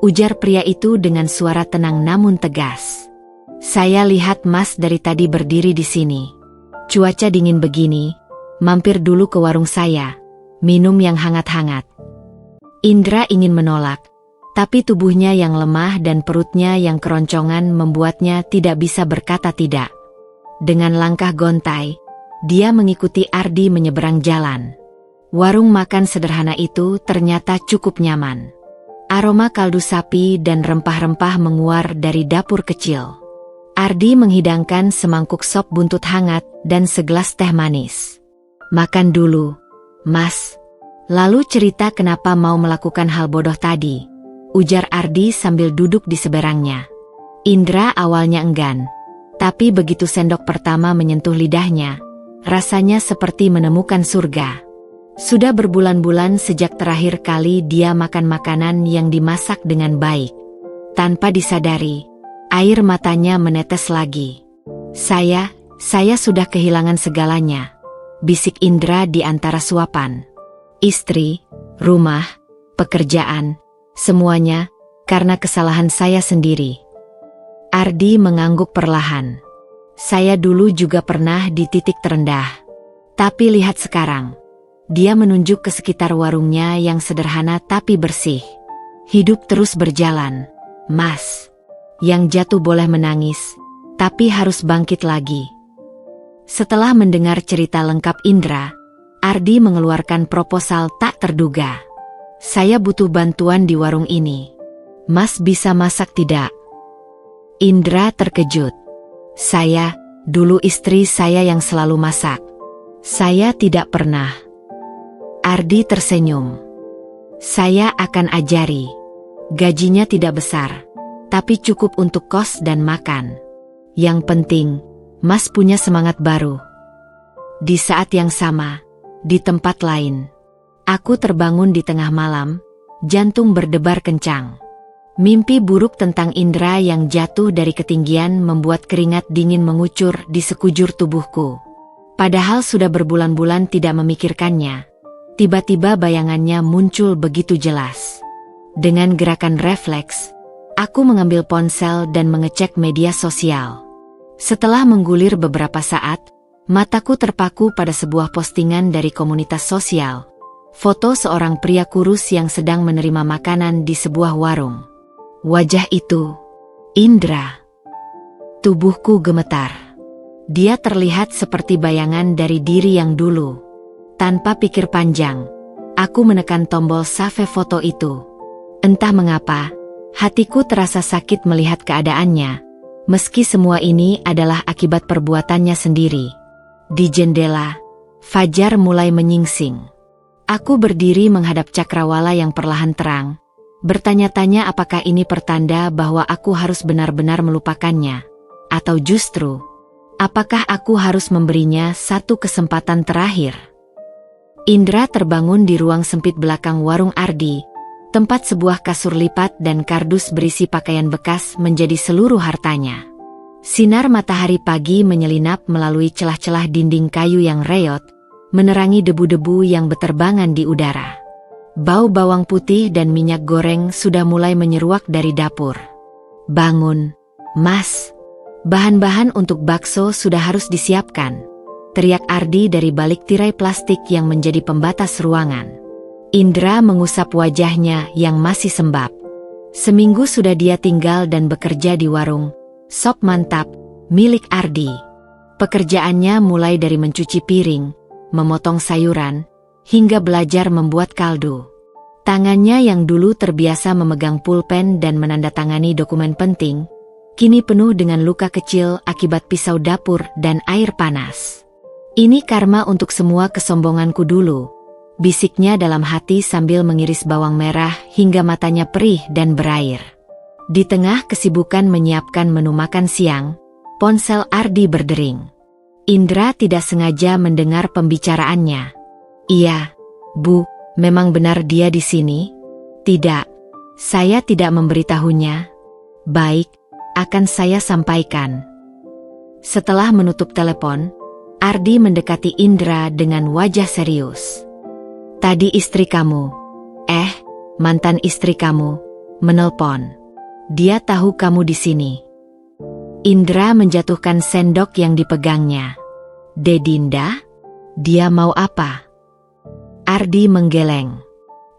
ujar pria itu dengan suara tenang namun tegas. "Saya lihat Mas dari tadi berdiri di sini. Cuaca dingin begini, mampir dulu ke warung saya, minum yang hangat-hangat." Indra ingin menolak, tapi tubuhnya yang lemah dan perutnya yang keroncongan membuatnya tidak bisa berkata tidak. Dengan langkah gontai, dia mengikuti Ardi menyeberang jalan. Warung makan sederhana itu ternyata cukup nyaman. Aroma kaldu sapi dan rempah-rempah menguar dari dapur kecil. Ardi menghidangkan semangkuk sop buntut hangat dan segelas teh manis. "Makan dulu, Mas. Lalu cerita kenapa mau melakukan hal bodoh tadi," ujar Ardi sambil duduk di seberangnya. Indra awalnya enggan, tapi begitu sendok pertama menyentuh lidahnya, rasanya seperti menemukan surga. Sudah berbulan-bulan sejak terakhir kali dia makan makanan yang dimasak dengan baik. Tanpa disadari, air matanya menetes lagi. Saya sudah kehilangan segalanya," bisik Indra di antara suapan. "Istri, rumah, pekerjaan, semuanya, karena kesalahan saya sendiri." Ardi mengangguk perlahan. "Saya dulu juga pernah di titik terendah. Tapi lihat sekarang." Dia menunjuk ke sekitar warungnya yang sederhana tapi bersih. "Hidup terus berjalan, Mas. Yang jatuh boleh menangis, tapi harus bangkit lagi." Setelah mendengar cerita lengkap Indra, Ardi mengeluarkan proposal tak terduga. "Saya butuh bantuan di warung ini. Mas bisa masak tidak?" Indra terkejut. Dulu istri saya yang selalu masak. Saya tidak pernah." Ardi tersenyum. "Saya akan ajari. Gajinya tidak besar, tapi cukup untuk kos dan makan. Yang penting, Mas punya semangat baru." Di saat yang sama, di tempat lain, aku terbangun di tengah malam, jantung berdebar kencang. Mimpi buruk tentang Indra yang jatuh dari ketinggian membuat keringat dingin mengucur di sekujur tubuhku. Padahal sudah berbulan-bulan tidak memikirkannya. Tiba-tiba bayangannya muncul begitu jelas. Dengan gerakan refleks, Aku mengambil ponsel dan mengecek media sosial. Setelah menggulir beberapa saat, mataku terpaku pada sebuah postingan dari komunitas sosial. Foto seorang pria kurus yang sedang menerima makanan di sebuah warung. Wajah itu, Indra. Tubuhku gemetar. Dia terlihat seperti bayangan dari diri yang dulu. Tanpa pikir panjang, aku menekan tombol save foto itu. Entah mengapa, hatiku terasa sakit melihat keadaannya, meski semua ini adalah akibat perbuatannya sendiri. Di jendela, fajar mulai menyingsing. Aku berdiri menghadap cakrawala yang perlahan terang, bertanya-tanya apakah ini pertanda bahwa aku harus benar-benar melupakannya, atau justru, apakah aku harus memberinya satu kesempatan terakhir. Indra terbangun di ruang sempit belakang warung Ardi, tempat sebuah kasur lipat dan kardus berisi pakaian bekas menjadi seluruh hartanya. Sinar matahari pagi menyelinap melalui celah-celah dinding kayu yang reot, menerangi debu-debu yang beterbangan di udara. Bau bawang putih dan minyak goreng sudah mulai menyeruak dari dapur. "Bangun, Mas. Bahan-bahan untuk bakso sudah harus disiapkan," teriak Ardi dari balik tirai plastik yang menjadi pembatas ruangan. Indra mengusap wajahnya yang masih sembab. Seminggu sudah dia tinggal dan bekerja di warung Sop Mantap milik Ardi. Pekerjaannya mulai dari mencuci piring, memotong sayuran, hingga belajar membuat kaldu. Tangannya yang dulu terbiasa memegang pulpen dan menandatangani dokumen penting, kini penuh dengan luka kecil akibat pisau dapur dan air panas. "Ini karma untuk semua kesombonganku dulu," bisiknya dalam hati sambil mengiris bawang merah hingga matanya perih dan berair. Di tengah kesibukan menyiapkan menu makan siang, ponsel Ardi berdering. Indra tidak sengaja mendengar pembicaraannya. "Iya, Bu, memang benar dia di sini?" "Tidak, saya tidak memberitahunya." "Baik, akan saya sampaikan." Setelah menutup telepon, Ardi mendekati Indra dengan wajah serius. "Tadi istri kamu, mantan istri kamu, menelpon. Dia tahu kamu di sini." Indra menjatuhkan sendok yang dipegangnya. "Dedinda? Dia mau apa?" Ardi menggeleng.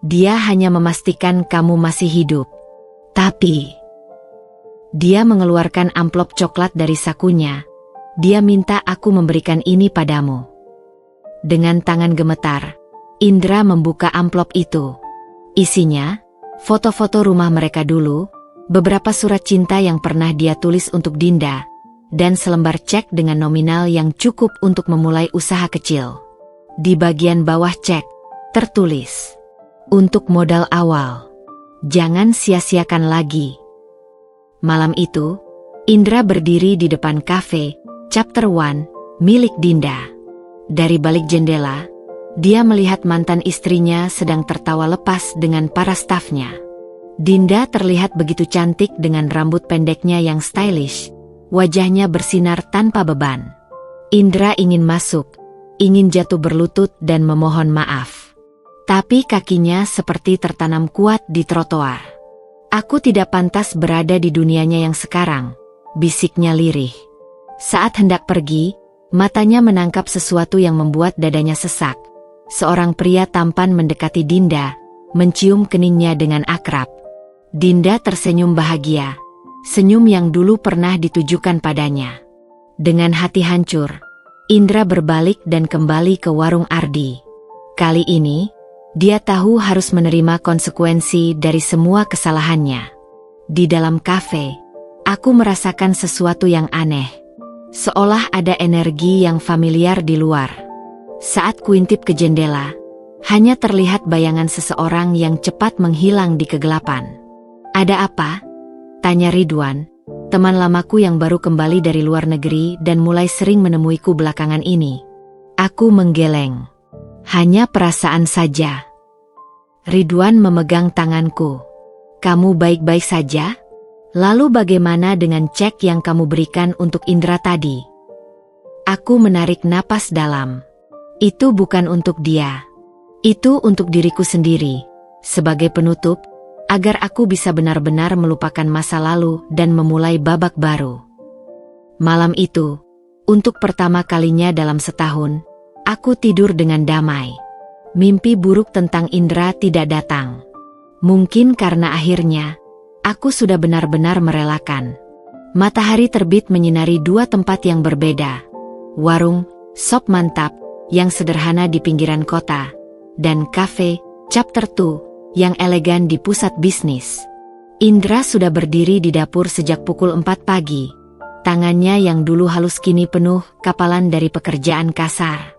"Dia hanya memastikan kamu masih hidup. Tapi..." Dia mengeluarkan amplop coklat dari sakunya. "Dia minta aku memberikan ini padamu." Dengan tangan gemetar, Indra membuka amplop itu. Isinya, foto-foto rumah mereka dulu, beberapa surat cinta yang pernah dia tulis untuk Dinda, dan selembar cek dengan nominal yang cukup untuk memulai usaha kecil. Di bagian bawah cek, tertulis, "Untuk modal awal. Jangan sia-siakan lagi." Malam itu, Indra berdiri di depan kafe, Chapter One, milik Dinda. Dari balik jendela, dia melihat mantan istrinya sedang tertawa lepas dengan para stafnya. Dinda terlihat begitu cantik dengan rambut pendeknya yang stylish, wajahnya bersinar tanpa beban. Indra ingin masuk, ingin jatuh berlutut dan memohon maaf. Tapi kakinya seperti tertanam kuat di trotoar. "Aku tidak pantas berada di dunianya yang sekarang," bisiknya lirih. Saat hendak pergi, matanya menangkap sesuatu yang membuat dadanya sesak. Seorang pria tampan mendekati Dinda, mencium keningnya dengan akrab. Dinda tersenyum bahagia, senyum yang dulu pernah ditujukan padanya. Dengan hati hancur, Indra berbalik dan kembali ke warung Ardi. Kali ini, dia tahu harus menerima konsekuensi dari semua kesalahannya. Di dalam kafe, aku merasakan sesuatu yang aneh. Seolah ada energi yang familiar di luar. Saat kuintip ke jendela, hanya terlihat bayangan seseorang yang cepat menghilang di kegelapan. "Ada apa?" tanya Ridwan, teman lamaku yang baru kembali dari luar negeri dan mulai sering menemuiku belakangan ini. Aku menggeleng. "Hanya perasaan saja." Ridwan memegang tanganku. "Kamu baik-baik saja? Lalu bagaimana dengan cek yang kamu berikan untuk Indra tadi?" Aku menarik napas dalam. "Itu bukan untuk dia. Itu untuk diriku sendiri." Sebagai penutup, agar aku bisa benar-benar melupakan masa lalu dan memulai babak baru. Malam itu, untuk pertama kalinya dalam setahun, aku tidur dengan damai. Mimpi buruk tentang Indra tidak datang. Mungkin karena akhirnya, aku sudah benar-benar merelakan. Matahari terbit menyinari dua tempat yang berbeda. Warung, sop mantap, yang sederhana di pinggiran kota, dan kafe, chapter 2, yang elegan di pusat bisnis. Indra sudah berdiri di dapur sejak pukul 4 pagi. Tangannya yang dulu halus kini penuh kapalan dari pekerjaan kasar.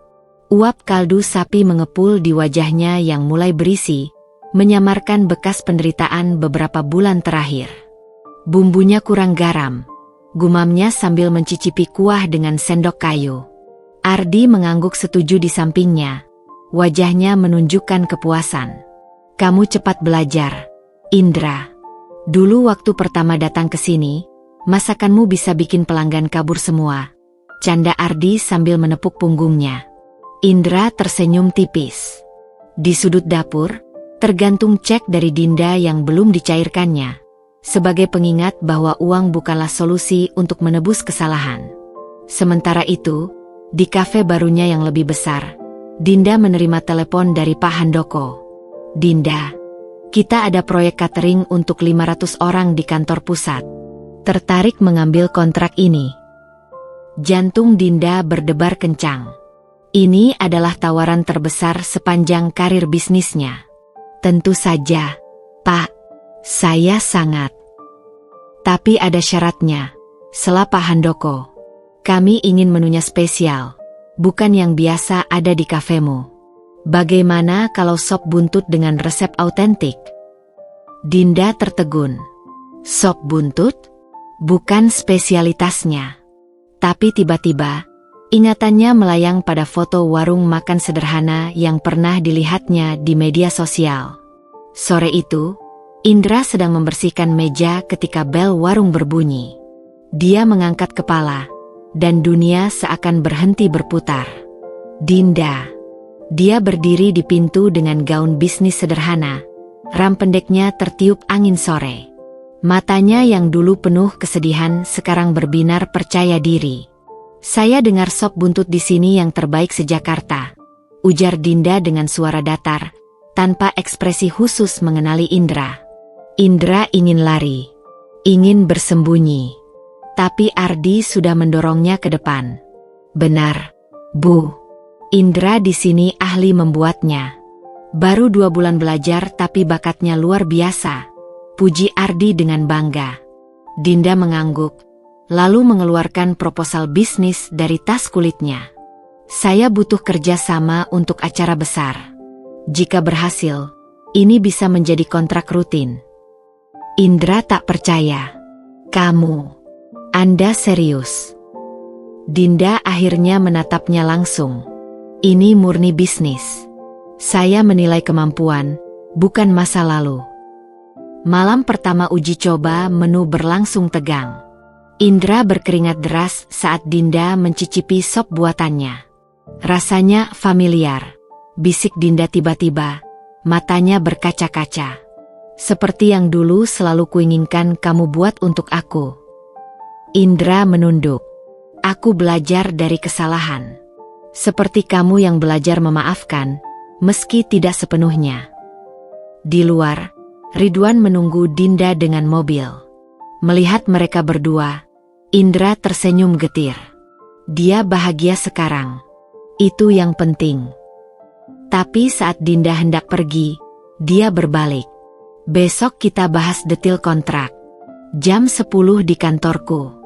Uap kaldu sapi mengepul di wajahnya yang mulai berisi, menyamarkan bekas penderitaan beberapa bulan terakhir. Bumbunya kurang garam, gumamnya sambil mencicipi kuah dengan sendok kayu. Ardi mengangguk setuju di sampingnya. Wajahnya menunjukkan kepuasan. Kamu cepat belajar, Indra. Dulu waktu pertama datang ke sini, masakanmu bisa bikin pelanggan kabur semua. Canda Ardi sambil menepuk punggungnya. Indra tersenyum tipis. Di sudut dapur, tergantung cek dari Dinda yang belum dicairkannya. Sebagai pengingat bahwa uang bukanlah solusi untuk menebus kesalahan. Sementara itu, di kafe barunya yang lebih besar, Dinda menerima telepon dari Pak Handoko. Dinda, kita ada proyek catering untuk 500 orang di kantor pusat. Tertarik mengambil kontrak ini? Jantung Dinda berdebar kencang. Ini adalah tawaran terbesar sepanjang karir bisnisnya. Tentu saja, Pak. Saya sangat. Tapi ada syaratnya, sela Pak Handoko. Kami ingin menunya spesial, bukan yang biasa ada di kafemu. Bagaimana kalau sop buntut dengan resep autentik? Dinda tertegun. Sop buntut? Bukan spesialitasnya. Tapi tiba-tiba, ingatannya melayang pada foto warung makan sederhana yang pernah dilihatnya di media sosial. Sore itu, Indra sedang membersihkan meja ketika bel warung berbunyi. Dia mengangkat kepala, dan dunia seakan berhenti berputar. Dinda. Dia berdiri di pintu dengan gaun bisnis sederhana. Ram pendeknya tertiup angin sore. Matanya yang dulu penuh kesedihan sekarang berbinar percaya diri. Saya dengar sop buntut di sini yang terbaik se-Jakarta, ujar Dinda dengan suara datar, tanpa ekspresi khusus mengenali Indra. Indra ingin lari, ingin bersembunyi. Tapi Ardi sudah mendorongnya ke depan. Benar, Bu. Indra di sini ahli membuatnya. Baru 2 bulan belajar tapi bakatnya luar biasa. Puji Ardi dengan bangga. Dinda mengangguk, lalu mengeluarkan proposal bisnis dari tas kulitnya. Saya butuh kerjasama untuk acara besar. Jika berhasil, ini bisa menjadi kontrak rutin. Indra tak percaya. Kamu, Anda serius? Dinda akhirnya menatapnya langsung. Ini murni bisnis. Saya menilai kemampuan, bukan masa lalu. Malam pertama uji coba menu berlangsung tegang. Indra berkeringat deras saat Dinda mencicipi sop buatannya. Rasanya familiar, bisik Dinda tiba-tiba, matanya berkaca-kaca. Seperti yang dulu selalu kuinginkan kamu buat untuk aku. Indra menunduk. Aku belajar dari kesalahan. Seperti kamu yang belajar memaafkan, meski tidak sepenuhnya. Di luar, Ridwan menunggu Dinda dengan mobil. Melihat mereka berdua, Indra tersenyum getir. Dia bahagia sekarang. Itu yang penting. Tapi saat Dinda hendak pergi, dia berbalik. Besok kita bahas detil kontrak. Jam 10 di kantorku.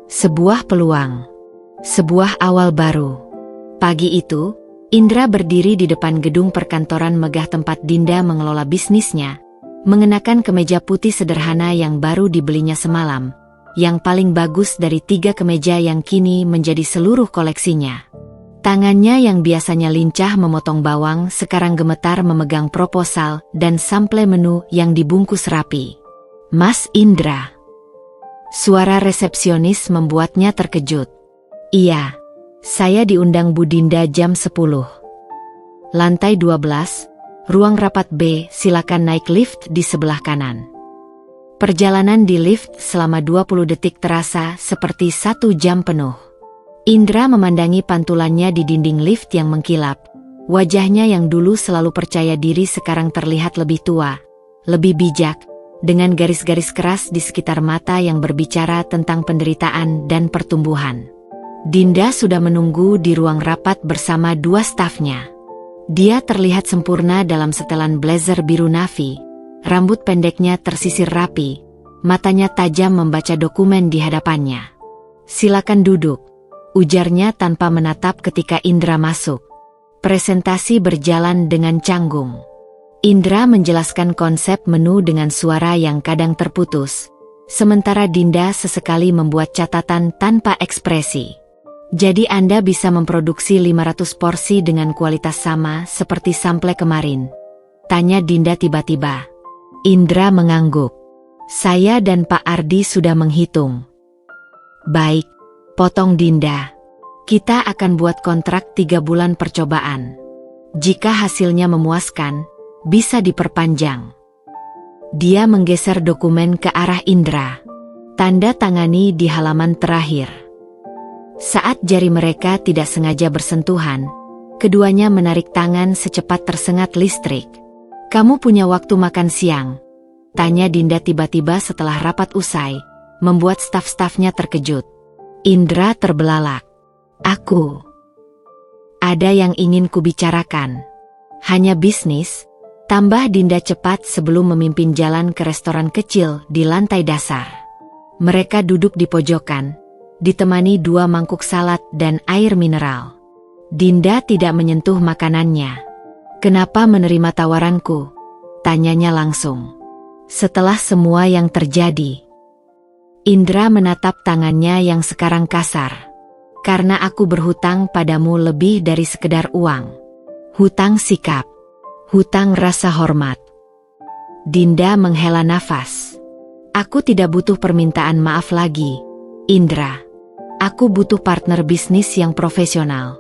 Sebuah peluang. Sebuah awal baru. Pagi itu, Indra berdiri di depan gedung perkantoran megah tempat Dinda mengelola bisnisnya, mengenakan kemeja putih sederhana yang baru dibelinya semalam, yang paling bagus dari 3 kemeja yang kini menjadi seluruh koleksinya. Tangannya yang biasanya lincah memotong bawang sekarang gemetar memegang proposal dan sample menu yang dibungkus rapi. Mas Indra. Suara resepsionis membuatnya terkejut. Iya. Saya diundang Bu Dinda jam 10. Lantai 12, Ruang rapat B, silakan naik lift di sebelah kanan. Perjalanan di lift selama 20 detik terasa seperti 1 jam penuh. Indra memandangi pantulannya di dinding lift yang mengkilap. Wajahnya yang dulu selalu percaya diri sekarang terlihat lebih tua, lebih bijak, dengan garis-garis keras di sekitar mata yang berbicara tentang penderitaan dan pertumbuhan. Dinda sudah menunggu di ruang rapat bersama 2 stafnya. Dia terlihat sempurna dalam setelan blazer biru navy. Rambut pendeknya tersisir rapi, matanya tajam membaca dokumen di hadapannya. "Silakan duduk," ujarnya tanpa menatap ketika Indra masuk. Presentasi berjalan dengan canggung. Indra menjelaskan konsep menu dengan suara yang kadang terputus, sementara Dinda sesekali membuat catatan tanpa ekspresi. "Jadi Anda bisa memproduksi 500 porsi dengan kualitas sama seperti sample kemarin?" tanya Dinda tiba-tiba. Indra mengangguk. "Saya dan Pak Ardi sudah menghitung." "Baik," potong Dinda. "Kita akan buat kontrak 3 bulan percobaan. Jika hasilnya memuaskan, bisa diperpanjang." Dia menggeser dokumen ke arah Indra. "Tanda tangani di halaman terakhir." Saat jari mereka tidak sengaja bersentuhan, keduanya menarik tangan secepat tersengat listrik. "Kamu punya waktu makan siang?" tanya Dinda tiba-tiba setelah rapat usai, membuat staf-stafnya terkejut. Indra terbelalak. "Aku. Ada yang ingin kubicarakan." "Hanya bisnis," tambah Dinda cepat sebelum memimpin jalan ke restoran kecil di lantai dasar. Mereka duduk di pojokan, ditemani 2 mangkuk salad dan air mineral. Dinda tidak menyentuh makanannya. "Kenapa menerima tawaranku?" tanyanya langsung. "Setelah semua yang terjadi." Indra menatap tangannya yang sekarang kasar. "Karena aku berhutang padamu lebih dari sekedar uang. Hutang sikap. Hutang rasa hormat." Dinda menghela nafas. "Aku tidak butuh permintaan maaf lagi, Indra. Aku butuh partner bisnis yang profesional.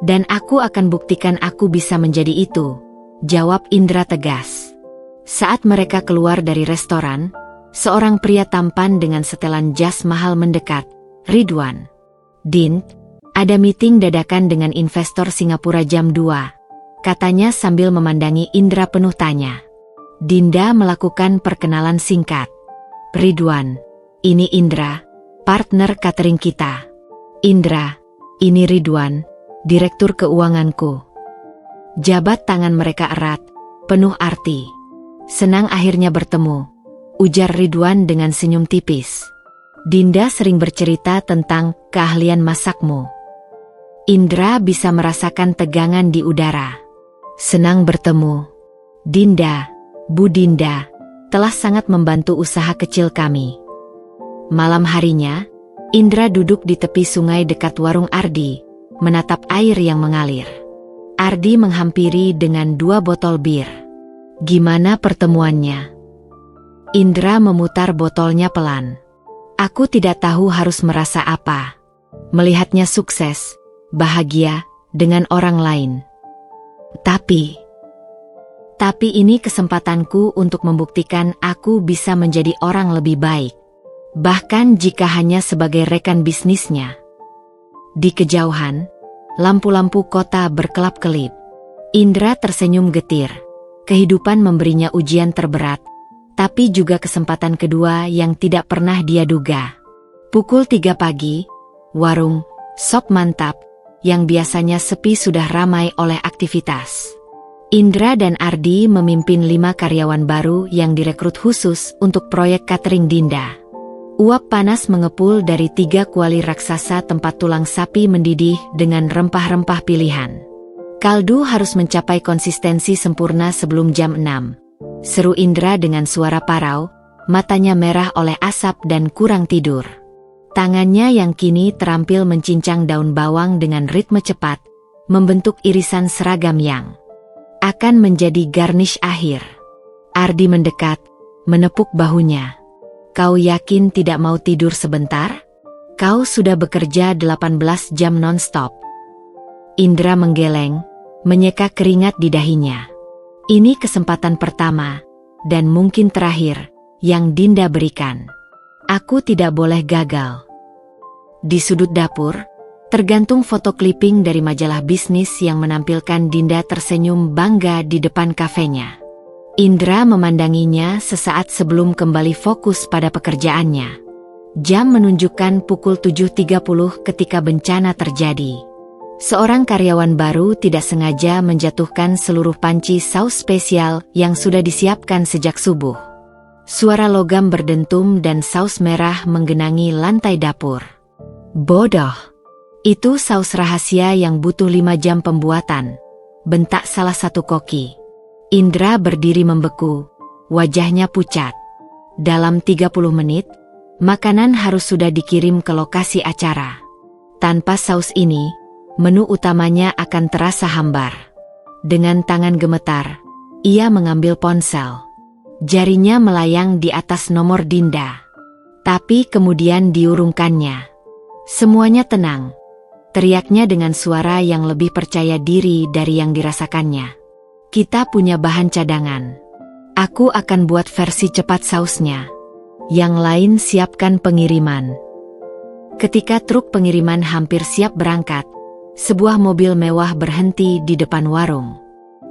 Dan aku akan buktikan aku bisa menjadi itu," jawab Indra tegas. Saat mereka keluar dari restoran, seorang pria tampan dengan setelan jas mahal mendekat. "Ridwan." "Din, ada meeting dadakan dengan investor Singapura jam 2, katanya sambil memandangi Indra penuh tanya. Dinda melakukan perkenalan singkat. "Ridwan, ini Indra, partner catering kita." "Indra, ini Ridwan, direktur keuanganku." Jabat tangan mereka erat, penuh arti. "Senang akhirnya bertemu," ujar Ridwan dengan senyum tipis. "Dinda sering bercerita tentang keahlian masakmu." Indra bisa merasakan tegangan di udara. "Senang bertemu, Dinda. Bu Dinda telah sangat membantu usaha kecil kami." Malam harinya, Indra duduk di tepi sungai dekat warung Ardi, menatap air yang mengalir. Ardi menghampiri dengan 2 botol bir. "Gimana pertemuannya?" Indra memutar botolnya pelan. "Aku tidak tahu harus merasa apa. Melihatnya sukses, bahagia, dengan orang lain. Tapi ini kesempatanku untuk membuktikan aku bisa menjadi orang lebih baik. Bahkan jika hanya sebagai rekan bisnisnya." Di kejauhan, lampu-lampu kota berkelap-kelip. Indra tersenyum getir. Kehidupan memberinya ujian terberat, tapi juga kesempatan kedua yang tidak pernah dia duga. Pukul 3 pagi, warung Sop Mantap yang biasanya sepi sudah ramai oleh aktivitas. Indra dan Ardi memimpin 5 karyawan baru yang direkrut khusus untuk proyek catering Dinda. Uap panas mengepul dari 3 kuali raksasa tempat tulang sapi mendidih dengan rempah-rempah pilihan. "Kaldu harus mencapai konsistensi sempurna sebelum jam 6. Seru Indra dengan suara parau, matanya merah oleh asap dan kurang tidur. Tangannya yang kini terampil mencincang daun bawang dengan ritme cepat, membentuk irisan seragam yang akan menjadi garnish akhir. Ardi mendekat, menepuk bahunya. "Kau yakin tidak mau tidur sebentar? Kau sudah bekerja 18 jam non-stop." Indra menggeleng, menyeka keringat di dahinya. Ini kesempatan pertama, dan mungkin terakhir, yang Dinda berikan. Aku tidak boleh gagal. Di sudut dapur, tergantung foto clipping dari majalah bisnis yang menampilkan Dinda tersenyum bangga di depan kafenya. Indra memandanginya sesaat sebelum kembali fokus pada pekerjaannya. Jam menunjukkan pukul 7.30 ketika bencana terjadi. Seorang karyawan baru tidak sengaja menjatuhkan seluruh panci saus spesial yang sudah disiapkan sejak subuh. Suara logam berdentum dan saus merah menggenangi lantai dapur. Bodoh! Itu saus rahasia yang butuh 5 jam pembuatan, bentak salah satu koki. Indra berdiri membeku, wajahnya pucat. Dalam 30 menit, makanan harus sudah dikirim ke lokasi acara. Tanpa saus ini, menu utamanya akan terasa hambar. Dengan tangan gemetar, ia mengambil ponsel. Jarinya melayang di atas nomor Dinda. Tapi kemudian diurungkannya. Semuanya tenang. Teriaknya dengan suara yang lebih percaya diri dari yang dirasakannya. Kita punya bahan cadangan. Aku akan buat versi cepat sausnya. Yang lain siapkan pengiriman. Ketika truk pengiriman hampir siap berangkat, sebuah mobil mewah berhenti di depan warung.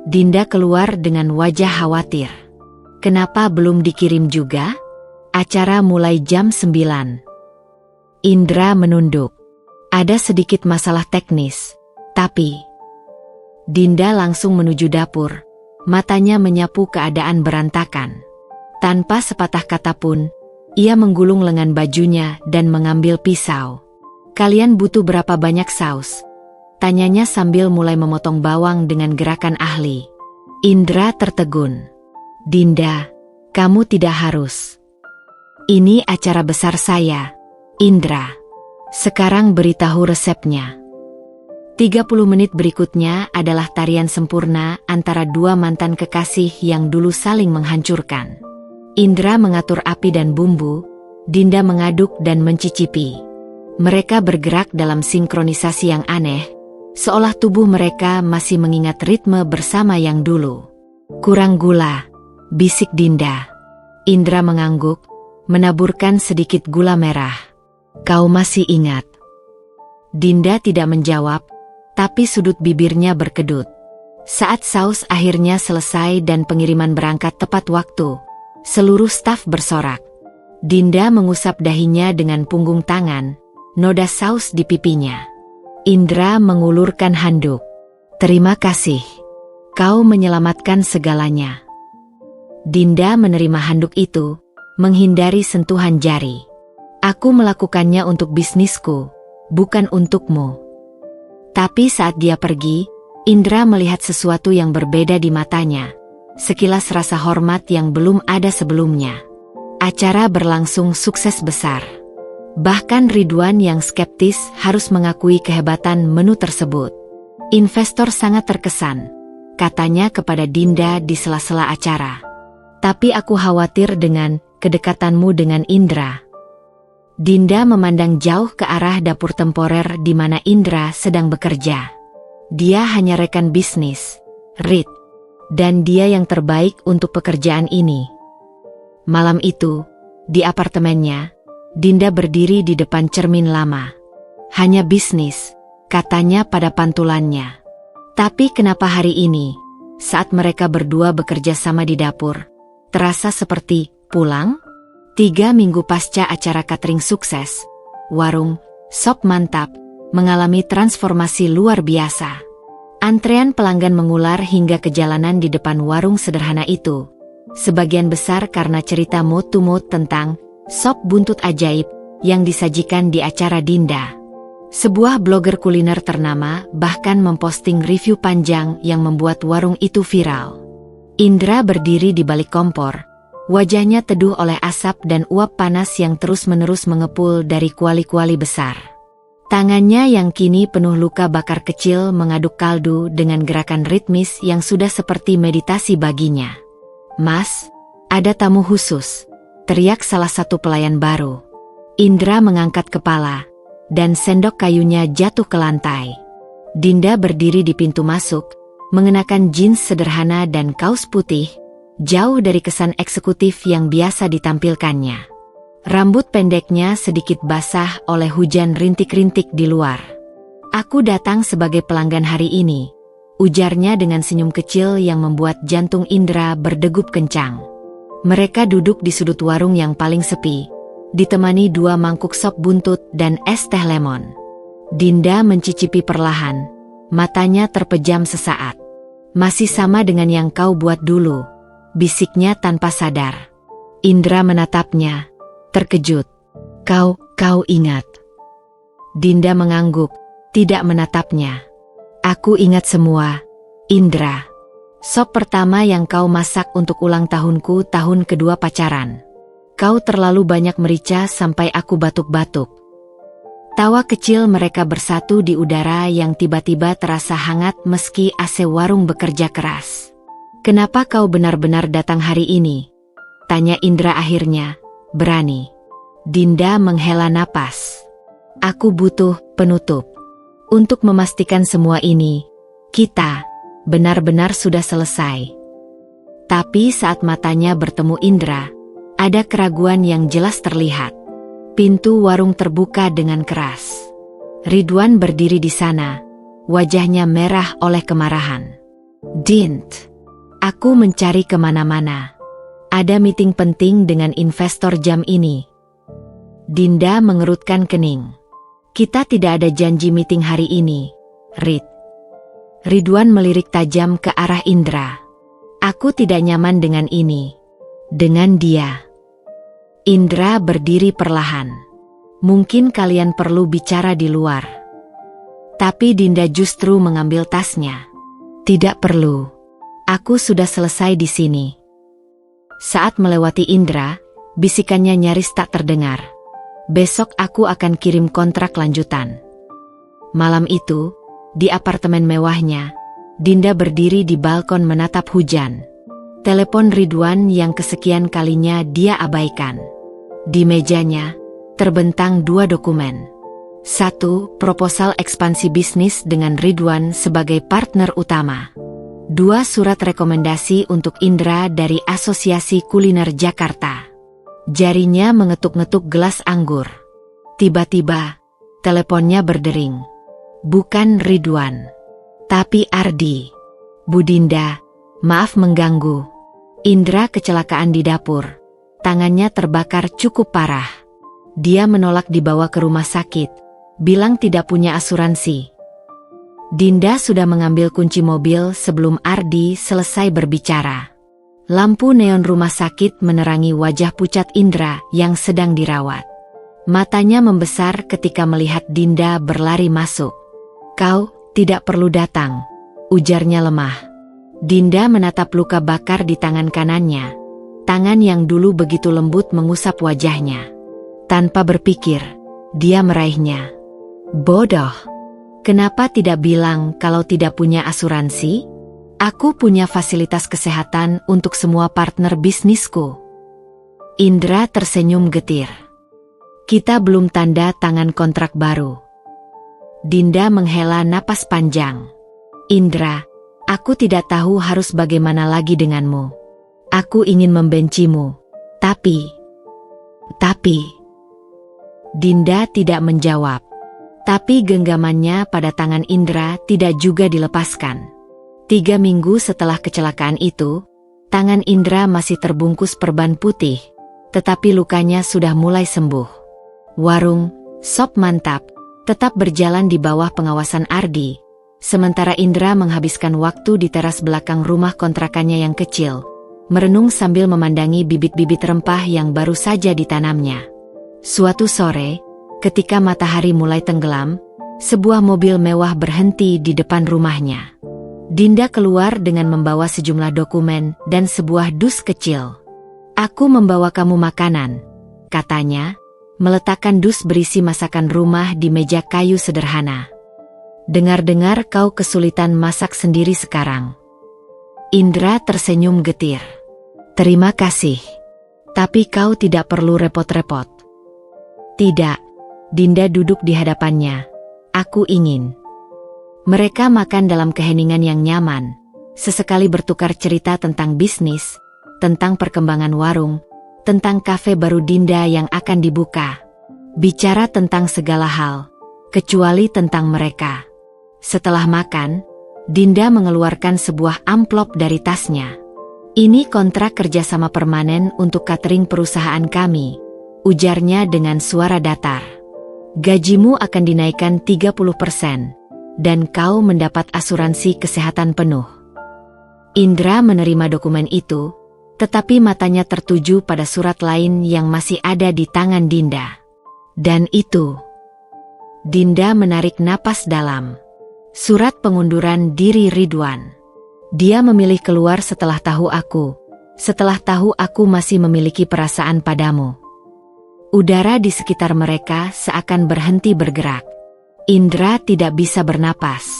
Dinda keluar dengan wajah khawatir. Kenapa belum dikirim juga? Acara mulai jam 9. Indra menunduk. Ada sedikit masalah teknis, tapi... Dinda langsung menuju dapur, matanya menyapu keadaan berantakan. Tanpa sepatah kata pun, ia menggulung lengan bajunya dan mengambil pisau. Kalian butuh berapa banyak saus? Tanyanya sambil mulai memotong bawang dengan gerakan ahli. Indra tertegun. Dinda, kamu tidak harus. Ini acara besar saya, Indra. Sekarang beritahu resepnya. 30 menit berikutnya adalah tarian sempurna antara dua mantan kekasih yang dulu saling menghancurkan. Indra mengatur api dan bumbu, Dinda mengaduk dan mencicipi. Mereka bergerak dalam sinkronisasi yang aneh, seolah tubuh mereka masih mengingat ritme bersama yang dulu. Kurang gula, bisik Dinda. Indra mengangguk, menaburkan sedikit gula merah. Kau masih ingat? Dinda tidak menjawab, tapi sudut bibirnya berkedut. Saat saus akhirnya selesai dan pengiriman berangkat tepat waktu, seluruh staf bersorak. Dinda mengusap dahinya dengan punggung tangan, noda saus di pipinya. Indra mengulurkan handuk. Terima kasih. Kau menyelamatkan segalanya. Dinda menerima handuk itu, menghindari sentuhan jari. Aku melakukannya untuk bisnisku, bukan untukmu. Tapi saat dia pergi, Indra melihat sesuatu yang berbeda di matanya. Sekilas rasa hormat yang belum ada sebelumnya. Acara berlangsung sukses besar. Bahkan Ridwan yang skeptis harus mengakui kehebatan menu tersebut. Investor sangat terkesan, katanya kepada Dinda di sela-sela acara. Tapi aku khawatir dengan kedekatanmu dengan Indra. Dinda memandang jauh ke arah dapur temporer di mana Indra sedang bekerja. Dia hanya rekan bisnis, Rid. Dan dia yang terbaik untuk pekerjaan ini. Malam itu, di apartemennya, Dinda berdiri di depan cermin lama. Hanya bisnis, katanya pada pantulannya. Tapi kenapa hari ini, saat mereka berdua bekerja sama di dapur, terasa seperti pulang? 3 minggu pasca acara catering sukses, warung Sop Mantap mengalami transformasi luar biasa. Antrean pelanggan mengular hingga ke jalanan di depan warung sederhana itu. Sebagian besar karena cerita mouth-to-mouth tentang sop buntut ajaib yang disajikan di acara Dinda. Sebuah blogger kuliner ternama bahkan memposting review panjang yang membuat warung itu viral. Indra berdiri di balik kompor, wajahnya teduh oleh asap dan uap panas yang terus-menerus mengepul dari kuali-kuali besar. Tangannya yang kini penuh luka bakar kecil mengaduk kaldu dengan gerakan ritmis yang sudah seperti meditasi baginya. Mas, ada tamu khusus, teriak salah satu pelayan baru. Indra mengangkat kepala, dan sendok kayunya jatuh ke lantai. Dinda berdiri di pintu masuk, mengenakan jeans sederhana dan kaos putih, jauh dari kesan eksekutif yang biasa ditampilkannya. Rambut pendeknya sedikit basah oleh hujan rintik-rintik di luar. "Aku datang sebagai pelanggan hari ini," ujarnya dengan senyum kecil yang membuat jantung Indra berdegup kencang. Mereka duduk di sudut warung yang paling sepi, ditemani 2 mangkuk sop buntut dan es teh lemon. Dinda mencicipi perlahan, matanya terpejam sesaat. "Masih sama dengan yang kau buat dulu," bisiknya tanpa sadar. Indra menatapnya, terkejut. Kau ingat?" Dinda mengangguk, tidak menatapnya. "Aku ingat semua, Indra. Sop pertama yang kau masak untuk ulang tahunku tahun kedua pacaran. Kau terlalu banyak merica sampai aku batuk-batuk." Tawa kecil mereka bersatu di udara yang tiba-tiba terasa hangat meski AC warung bekerja keras. "Kenapa kau benar-benar datang hari ini?" tanya Indra akhirnya, berani. Dinda menghela napas. "Aku butuh penutup. Untuk memastikan semua ini, kita benar-benar sudah selesai." Tapi saat matanya bertemu Indra, ada keraguan yang jelas terlihat. Pintu warung terbuka dengan keras. Ridwan berdiri di sana, wajahnya merah oleh kemarahan. "Dint, aku mencari kemana-mana. Ada meeting penting dengan investor jam ini." Dinda mengerutkan kening. "Kita tidak ada janji meeting hari ini, Rid." Ridwan melirik tajam ke arah Indra. "Aku tidak nyaman dengan ini. Dengan dia." Indra berdiri perlahan. "Mungkin kalian perlu bicara di luar." Tapi Dinda justru mengambil tasnya. "Tidak perlu. Aku sudah selesai di sini." Saat melewati Indra, bisikannya nyaris tak terdengar. "Besok aku akan kirim kontrak lanjutan." Malam itu, di apartemen mewahnya, Dinda berdiri di balkon menatap hujan. Telepon Ridwan yang kesekian kalinya dia abaikan. Di mejanya, terbentang 2 dokumen. 1. Proposal ekspansi bisnis dengan Ridwan sebagai partner utama. 2. Surat rekomendasi untuk Indra dari Asosiasi Kuliner Jakarta. Jarinya mengetuk-ngetuk gelas anggur. Tiba-tiba, teleponnya berdering. Bukan Ridwan, tapi Ardi. "Bu Dinda, maaf mengganggu. Indra kecelakaan di dapur. Tangannya terbakar cukup parah. Dia menolak dibawa ke rumah sakit, bilang tidak punya asuransi." Dinda sudah mengambil kunci mobil sebelum Ardi selesai berbicara. Lampu neon rumah sakit menerangi wajah pucat Indra yang sedang dirawat. Matanya membesar ketika melihat Dinda berlari masuk. "Kau tidak perlu datang," ujarnya lemah. Dinda menatap luka bakar di tangan kanannya. Tangan yang dulu begitu lembut mengusap wajahnya. Tanpa berpikir, dia meraihnya. "Bodoh. Kenapa tidak bilang kalau tidak punya asuransi? Aku punya fasilitas kesehatan untuk semua partner bisnisku." Indra tersenyum getir. "Kita belum tanda tangan kontrak baru." Dinda menghela napas panjang. "Indra, aku tidak tahu harus bagaimana lagi denganmu. Aku ingin membencimu, tapi... Dinda tidak menjawab. Tapi genggamannya pada tangan Indra tidak juga dilepaskan. 3 minggu setelah kecelakaan itu, tangan Indra masih terbungkus perban putih, tetapi lukanya sudah mulai sembuh. Warung, sop mantap, tetap berjalan di bawah pengawasan Ardi, sementara Indra menghabiskan waktu di teras belakang rumah kontrakannya yang kecil, merenung sambil memandangi bibit-bibit rempah yang baru saja ditanamnya. Suatu sore, ketika matahari mulai tenggelam, sebuah mobil mewah berhenti di depan rumahnya. Dinda keluar dengan membawa sejumlah dokumen dan sebuah dus kecil. "Aku membawa kamu makanan," katanya, meletakkan dus berisi masakan rumah di meja kayu sederhana. "Dengar-dengar kau kesulitan masak sendiri sekarang." Indra tersenyum getir. "Terima kasih. Tapi kau tidak perlu repot-repot." "Tidak." Dinda duduk di hadapannya. "Aku ingin." Mereka makan dalam keheningan yang nyaman, sesekali bertukar cerita tentang bisnis, tentang perkembangan warung, tentang kafe baru Dinda yang akan dibuka. Bicara tentang segala hal, kecuali tentang mereka. Setelah makan, Dinda mengeluarkan sebuah amplop dari tasnya. "Ini kontrak kerjasama permanen untuk catering perusahaan kami," ujarnya dengan suara datar. "Gajimu akan dinaikkan 30%, dan kau mendapat asuransi kesehatan penuh." Indra menerima dokumen itu, tetapi matanya tertuju pada surat lain yang masih ada di tangan Dinda. Dan itu. Dinda menarik napas dalam. Surat pengunduran diri Ridwan. "Dia memilih keluar setelah tahu aku masih memiliki perasaan padamu." Udara di sekitar mereka seakan berhenti bergerak. Indra tidak bisa bernapas.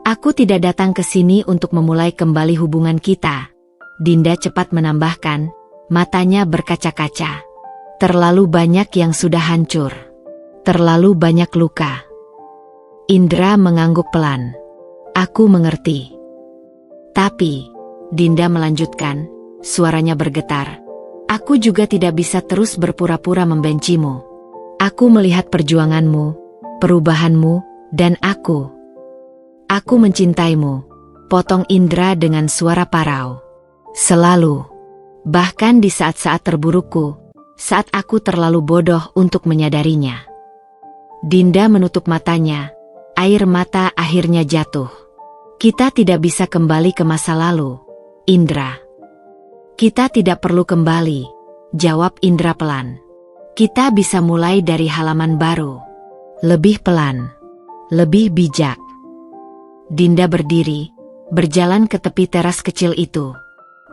"Aku tidak datang ke sini untuk memulai kembali hubungan kita," Dinda cepat menambahkan, matanya berkaca-kaca. "Terlalu banyak yang sudah hancur. Terlalu banyak luka." Indra mengangguk pelan. "Aku mengerti. Tapi," Dinda melanjutkan, suaranya bergetar, "aku juga tidak bisa terus berpura-pura membencimu. Aku melihat perjuanganmu, perubahanmu, dan aku mencintaimu," potong Indra dengan suara parau. "Selalu. Bahkan di saat-saat terburukku, saat aku terlalu bodoh untuk menyadarinya." Dinda menutup matanya, air mata akhirnya jatuh. "Kita tidak bisa kembali ke masa lalu, Indra." "Kita tidak perlu kembali," jawab Indra pelan. "Kita bisa mulai dari halaman baru. Lebih pelan, lebih bijak." Dinda berdiri, berjalan ke tepi teras kecil itu.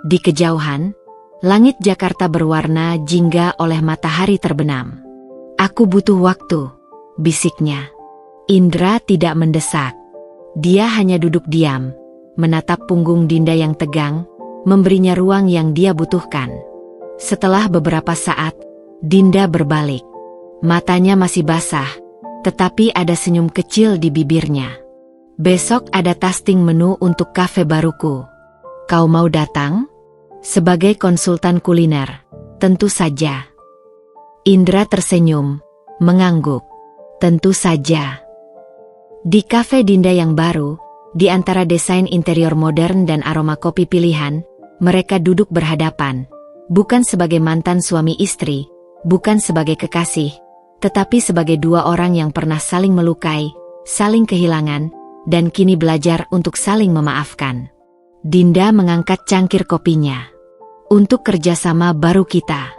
Di kejauhan, langit Jakarta berwarna jingga oleh matahari terbenam. "Aku butuh waktu," bisiknya. Indra tidak mendesak. Dia hanya duduk diam, menatap punggung Dinda yang tegang, memberinya ruang yang dia butuhkan. Setelah beberapa saat, Dinda berbalik. Matanya masih basah, tetapi ada senyum kecil di bibirnya. "Besok ada tasting menu untuk kafe baruku. Kau mau datang?" "Sebagai konsultan kuliner, tentu saja." Indra tersenyum, mengangguk. "Tentu saja." Di kafe Dinda yang baru, di antara desain interior modern dan aroma kopi pilihan, mereka duduk berhadapan. Bukan sebagai mantan suami istri, bukan sebagai kekasih, tetapi sebagai dua orang yang pernah saling melukai, saling kehilangan, dan kini belajar untuk saling memaafkan. Dinda mengangkat cangkir kopinya. "Untuk kerjasama baru kita."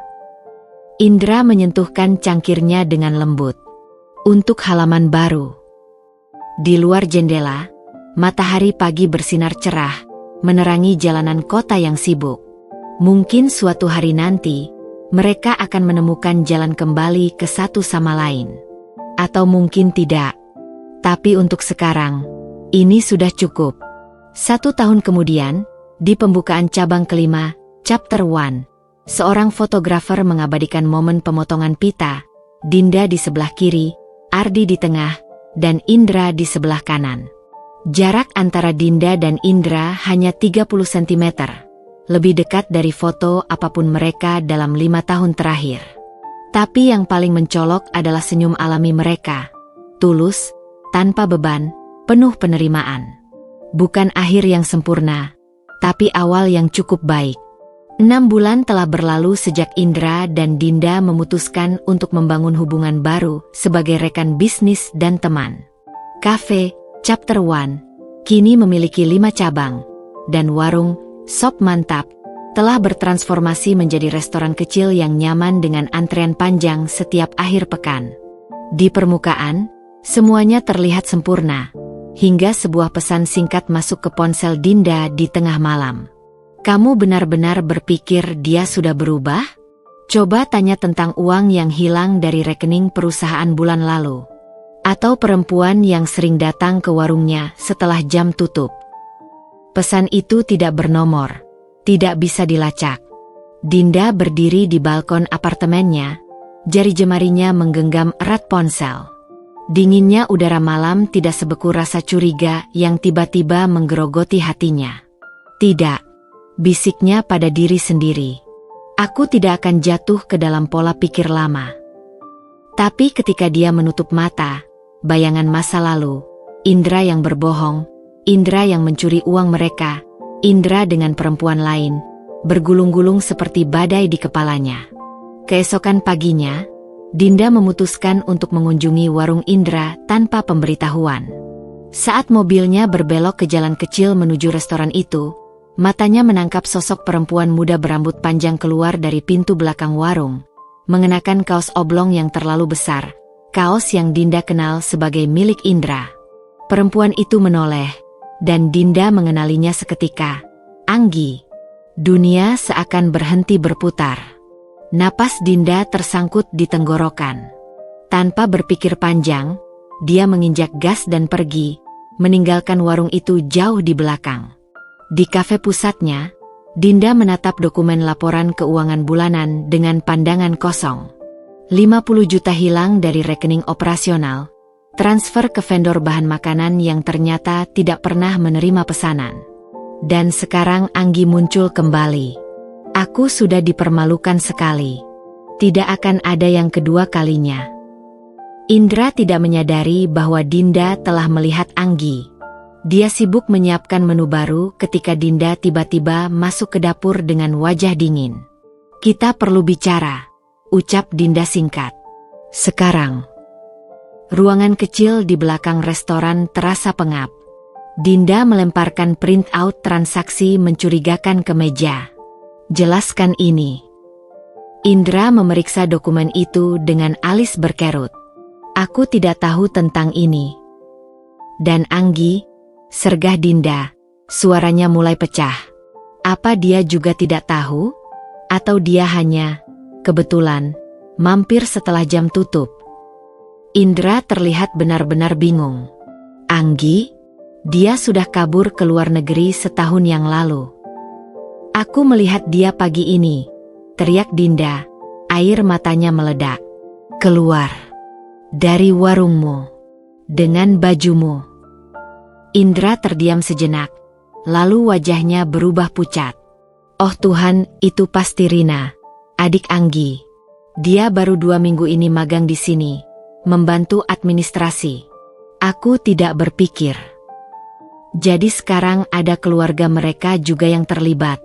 Indra menyentuhkan cangkirnya dengan lembut. "Untuk halaman baru." Di luar jendela, matahari pagi bersinar cerah, menerangi jalanan kota yang sibuk. Mungkin suatu hari nanti, mereka akan menemukan jalan kembali ke satu sama lain. Atau mungkin tidak. Tapi untuk sekarang, ini sudah cukup. 1 tahun kemudian, di pembukaan cabang kelima, Chapter 1, seorang fotografer mengabadikan momen pemotongan pita, Dinda di sebelah kiri, Ardi di tengah, dan Indra di sebelah kanan. Jarak antara Dinda dan Indra hanya 30 cm, lebih dekat dari foto apapun mereka dalam 5 tahun terakhir. Tapi yang paling mencolok adalah senyum alami mereka, tulus, tanpa beban, penuh penerimaan. Bukan akhir yang sempurna, tapi awal yang cukup baik. 6 bulan telah berlalu sejak Indra dan Dinda memutuskan untuk membangun hubungan baru sebagai rekan bisnis dan teman. Cafe, Chapter 1, kini memiliki 5 cabang, dan warung, Sop Mantap, telah bertransformasi menjadi restoran kecil yang nyaman dengan antrean panjang setiap akhir pekan. Di permukaan, semuanya terlihat sempurna, hingga sebuah pesan singkat masuk ke ponsel Dinda di tengah malam. "Kamu benar-benar berpikir dia sudah berubah? Coba tanya tentang uang yang hilang dari rekening perusahaan bulan lalu. Atau perempuan yang sering datang ke warungnya setelah jam tutup." Pesan itu tidak bernomor, tidak bisa dilacak. Dinda berdiri di balkon apartemennya, jari jemarinya menggenggam erat ponsel. Dinginnya udara malam tidak sebeku rasa curiga yang tiba-tiba menggerogoti hatinya. Tidak, bisiknya pada diri sendiri. Aku tidak akan jatuh ke dalam pola pikir lama. Tapi ketika dia menutup mata, bayangan masa lalu, Indra yang berbohong, Indra yang mencuri uang mereka, Indra dengan perempuan lain, bergulung-gulung seperti badai di kepalanya. Keesokan paginya, Dinda memutuskan untuk mengunjungi warung Indra tanpa pemberitahuan. Saat mobilnya berbelok ke jalan kecil menuju restoran itu, matanya menangkap sosok perempuan muda berambut panjang keluar dari pintu belakang warung, mengenakan kaos oblong yang terlalu besar, kaos yang Dinda kenal sebagai milik Indra. Perempuan itu menoleh, dan Dinda mengenalinya seketika. Anggi. Dunia seakan berhenti berputar. Napas Dinda tersangkut di tenggorokan. Tanpa berpikir panjang, dia menginjak gas dan pergi, meninggalkan warung itu jauh di belakang. Di kafe pusatnya, Dinda menatap dokumen laporan keuangan bulanan dengan pandangan kosong. 50 juta hilang dari rekening operasional, transfer ke vendor bahan makanan yang ternyata tidak pernah menerima pesanan. Dan sekarang Anggi muncul kembali. Aku sudah dipermalukan sekali. Tidak akan ada yang kedua kalinya. Indra tidak menyadari bahwa Dinda telah melihat Anggi. Dia sibuk menyiapkan menu baru ketika Dinda tiba-tiba masuk ke dapur dengan wajah dingin. Kita perlu bicara, ucap Dinda singkat. Sekarang. Ruangan kecil di belakang restoran terasa pengap. Dinda melemparkan print-out transaksi mencurigakan ke meja. Jelaskan ini. Indra memeriksa dokumen itu dengan alis berkerut. Aku tidak tahu tentang ini. Dan Anggi, sergah Dinda, suaranya mulai pecah. Apa dia juga tidak tahu? Atau dia hanya, kebetulan, mampir setelah jam tutup? Indra terlihat benar-benar bingung. Anggi? Dia sudah kabur ke luar negeri setahun yang lalu. Aku melihat dia pagi ini, teriak Dinda, air matanya meledak. Keluar. Dari warungmu. Dengan bajumu. Indra terdiam sejenak, lalu wajahnya berubah pucat. Oh Tuhan, itu pasti Rina, adik Anggi. Dia baru 2 minggu ini magang di sini, membantu administrasi. Aku tidak berpikir. Jadi sekarang ada keluarga mereka juga yang terlibat.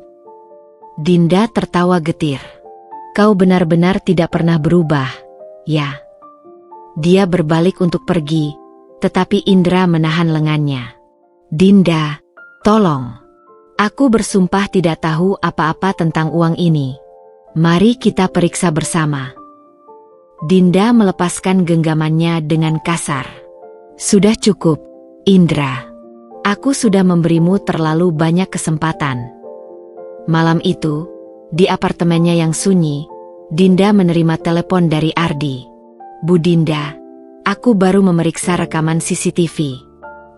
Dinda tertawa getir. Kau benar-benar tidak pernah berubah, ya. Dia berbalik untuk pergi, tetapi Indra menahan lengannya. Dinda, tolong. Aku bersumpah tidak tahu apa-apa tentang uang ini. Mari kita periksa bersama. Dinda melepaskan genggamannya dengan kasar. Sudah cukup, Indra. Aku sudah memberimu terlalu banyak kesempatan. Malam itu, di apartemennya yang sunyi, Dinda menerima telepon dari Ardi. Bu Dinda, aku baru memeriksa rekaman CCTV.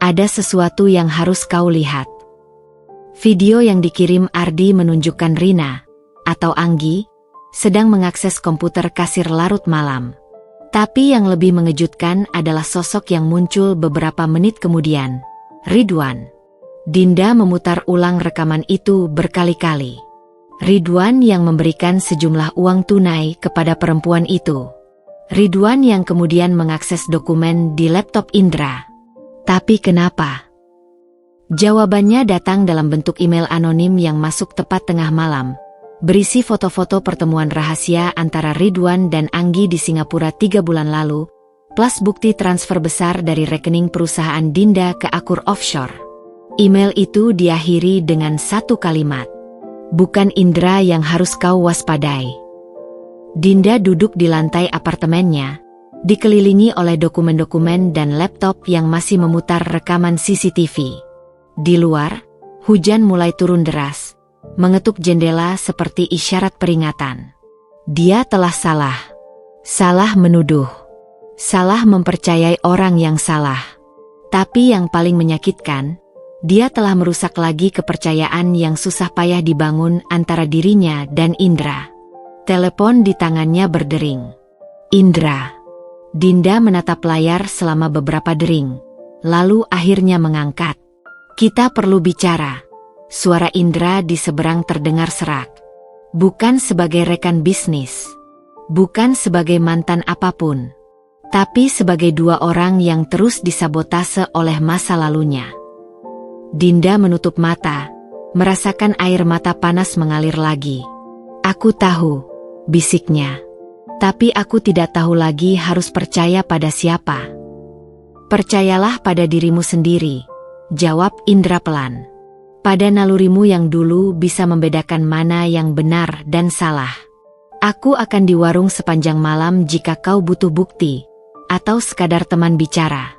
Ada sesuatu yang harus kau lihat. Video yang dikirim Ardi menunjukkan Rina, atau Anggi, sedang mengakses komputer kasir larut malam. Tapi yang lebih mengejutkan adalah sosok yang muncul beberapa menit kemudian, Ridwan. Dinda memutar ulang rekaman itu berkali-kali. Ridwan yang memberikan sejumlah uang tunai kepada perempuan itu. Ridwan yang kemudian mengakses dokumen di laptop Indra. Tapi kenapa? Jawabannya datang dalam bentuk email anonim yang masuk tepat tengah malam, berisi foto-foto pertemuan rahasia antara Ridwan dan Anggi di Singapura 3 bulan lalu, plus bukti transfer besar dari rekening perusahaan Dinda ke akur offshore. Email itu diakhiri dengan satu kalimat. Bukan Indra yang harus kau waspadai. Dinda duduk di lantai apartemennya, dikelilingi oleh dokumen-dokumen dan laptop yang masih memutar rekaman CCTV. Di luar, hujan mulai turun deras, mengetuk jendela seperti isyarat peringatan. Dia telah salah. Salah menuduh. Salah mempercayai orang yang salah. Tapi yang paling menyakitkan, dia telah merusak lagi kepercayaan yang susah payah dibangun antara dirinya dan Indra. Telepon di tangannya berdering. Indra. Dinda menatap layar selama beberapa dering, lalu akhirnya mengangkat. Kita perlu bicara. Suara Indra di seberang terdengar serak. Bukan sebagai rekan bisnis. Bukan sebagai mantan apapun. Tapi sebagai dua orang yang terus disabotase oleh masa lalunya. Dinda menutup mata, merasakan air mata panas mengalir lagi. Aku tahu, bisiknya. Tapi aku tidak tahu lagi harus percaya pada siapa. Percayalah pada dirimu sendiri, jawab Indra pelan. Pada nalurimu yang dulu bisa membedakan mana yang benar dan salah. Aku akan di warung sepanjang malam jika kau butuh bukti, atau sekadar teman bicara.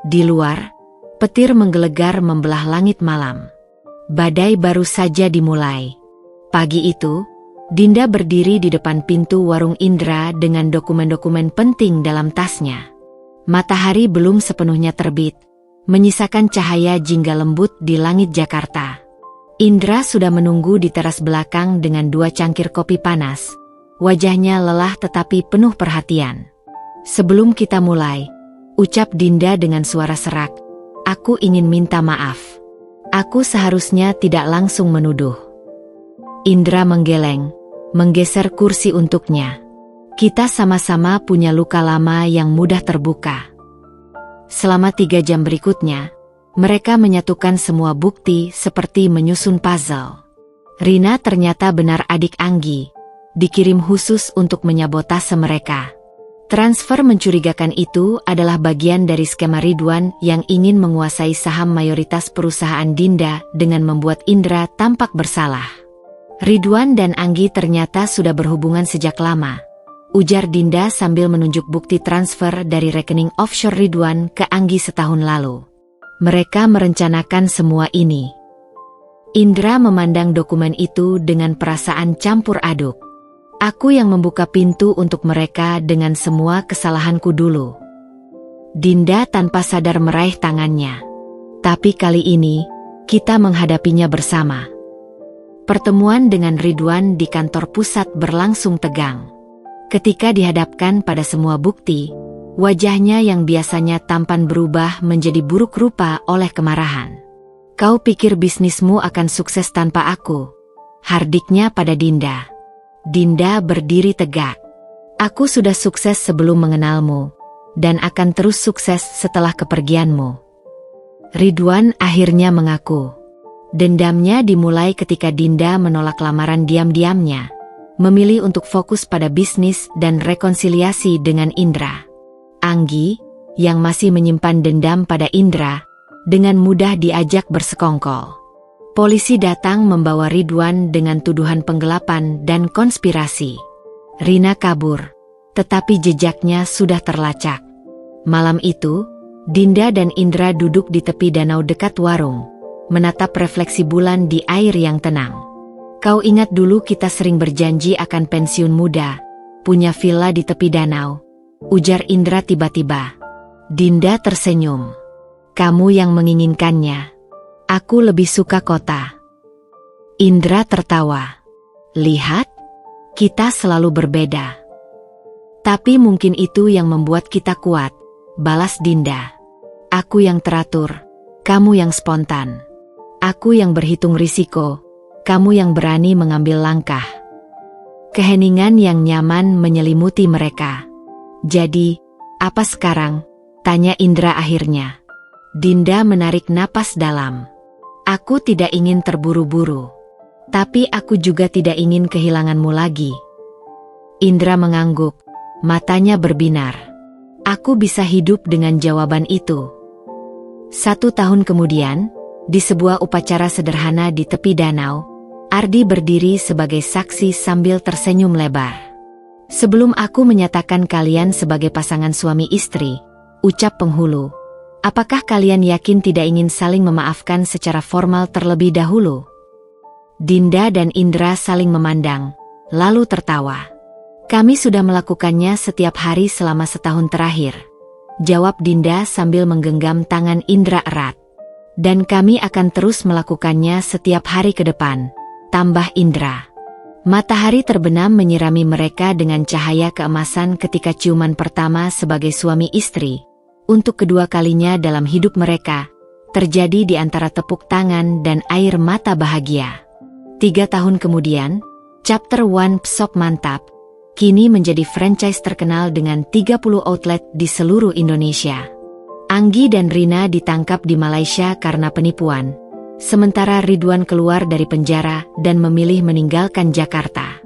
Di luar, petir menggelegar membelah langit malam. Badai baru saja dimulai. Pagi itu, Dinda berdiri di depan pintu warung Indra dengan dokumen-dokumen penting dalam tasnya. Matahari belum sepenuhnya terbit, menyisakan cahaya jingga lembut di langit Jakarta. Indra sudah menunggu di teras belakang dengan 2 cangkir kopi panas. Wajahnya lelah tetapi penuh perhatian. Sebelum kita mulai, ucap Dinda dengan suara serak, aku ingin minta maaf. Aku seharusnya tidak langsung menuduh. Indra menggeleng, menggeser kursi untuknya. Kita sama-sama punya luka lama yang mudah terbuka. Selama 3 jam berikutnya, mereka menyatukan semua bukti seperti menyusun puzzle. Rina ternyata benar adik Anggi, dikirim khusus untuk menyabotase mereka. Transfer mencurigakan itu adalah bagian dari skema Ridwan yang ingin menguasai saham mayoritas perusahaan Dinda dengan membuat Indra tampak bersalah. Ridwan dan Anggi ternyata sudah berhubungan sejak lama, ujar Dinda sambil menunjuk bukti transfer dari rekening offshore Ridwan ke Anggi setahun lalu. Mereka merencanakan semua ini. Indra memandang dokumen itu dengan perasaan campur aduk. Aku yang membuka pintu untuk mereka dengan semua kesalahanku dulu. Dinda tanpa sadar meraih tangannya. Tapi kali ini, kita menghadapinya bersama. Pertemuan dengan Ridwan di kantor pusat berlangsung tegang. Ketika dihadapkan pada semua bukti, wajahnya yang biasanya tampan berubah menjadi buruk rupa oleh kemarahan. Kau pikir bisnismu akan sukses tanpa aku? Hardiknya pada Dinda. Dinda berdiri tegak. Aku sudah sukses sebelum mengenalmu, dan akan terus sukses setelah kepergianmu. Ridwan akhirnya mengaku. Dendamnya dimulai ketika Dinda menolak lamaran diam-diamnya, memilih untuk fokus pada bisnis dan rekonsiliasi dengan Indra. Anggi, yang masih menyimpan dendam pada Indra, dengan mudah diajak bersekongkol. Polisi datang membawa Ridwan dengan tuduhan penggelapan dan konspirasi. Rina kabur, tetapi jejaknya sudah terlacak. Malam itu, Dinda dan Indra duduk di tepi danau dekat warung, menatap refleksi bulan di air yang tenang. Kau ingat dulu kita sering berjanji akan pensiun muda, punya villa di tepi danau, ujar Indra tiba-tiba. Dinda tersenyum. Kamu yang menginginkannya. Aku lebih suka kota. Indra tertawa. Lihat, kita selalu berbeda. Tapi mungkin itu yang membuat kita kuat, balas Dinda. Aku yang teratur, kamu yang spontan. Aku yang berhitung risiko, kamu yang berani mengambil langkah. Keheningan yang nyaman menyelimuti mereka. Jadi, apa sekarang? Tanya Indra akhirnya. Dinda menarik napas dalam. Aku tidak ingin terburu-buru. Tapi aku juga tidak ingin kehilanganmu lagi. Indra mengangguk, matanya berbinar. Aku bisa hidup dengan jawaban itu. 1 tahun kemudian, di sebuah upacara sederhana di tepi danau, Ardi berdiri sebagai saksi sambil tersenyum lebar. Sebelum aku menyatakan kalian sebagai pasangan suami istri, ucap penghulu, apakah kalian yakin tidak ingin saling memaafkan secara formal terlebih dahulu? Dinda dan Indra saling memandang, lalu tertawa. Kami sudah melakukannya setiap hari selama setahun terakhir, jawab Dinda sambil menggenggam tangan Indra erat. Dan kami akan terus melakukannya setiap hari ke depan, tambah Indra. Matahari terbenam menyirami mereka dengan cahaya keemasan ketika ciuman pertama sebagai suami istri. Untuk kedua kalinya dalam hidup mereka, terjadi di antara tepuk tangan dan air mata bahagia. 3 tahun kemudian, Chapter One Psop Mantap kini menjadi franchise terkenal dengan 30 outlet di seluruh Indonesia. Anggi dan Rina ditangkap di Malaysia karena penipuan, sementara Ridwan keluar dari penjara dan memilih meninggalkan Jakarta.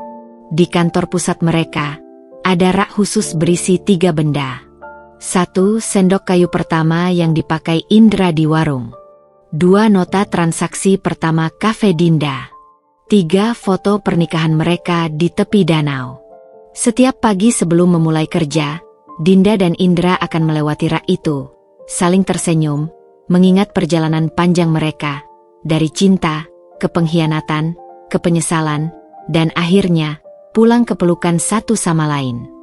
Di kantor pusat mereka, ada rak khusus berisi 3 benda. 1. Sendok kayu pertama yang dipakai Indra di warung. 2. Nota transaksi pertama Cafe Dinda. 3. Foto pernikahan mereka di tepi danau. Setiap pagi sebelum memulai kerja, Dinda dan Indra akan melewati rak itu, saling tersenyum, mengingat perjalanan panjang mereka, dari cinta, ke pengkhianatan, ke penyesalan, dan akhirnya, pulang ke pelukan satu sama lain.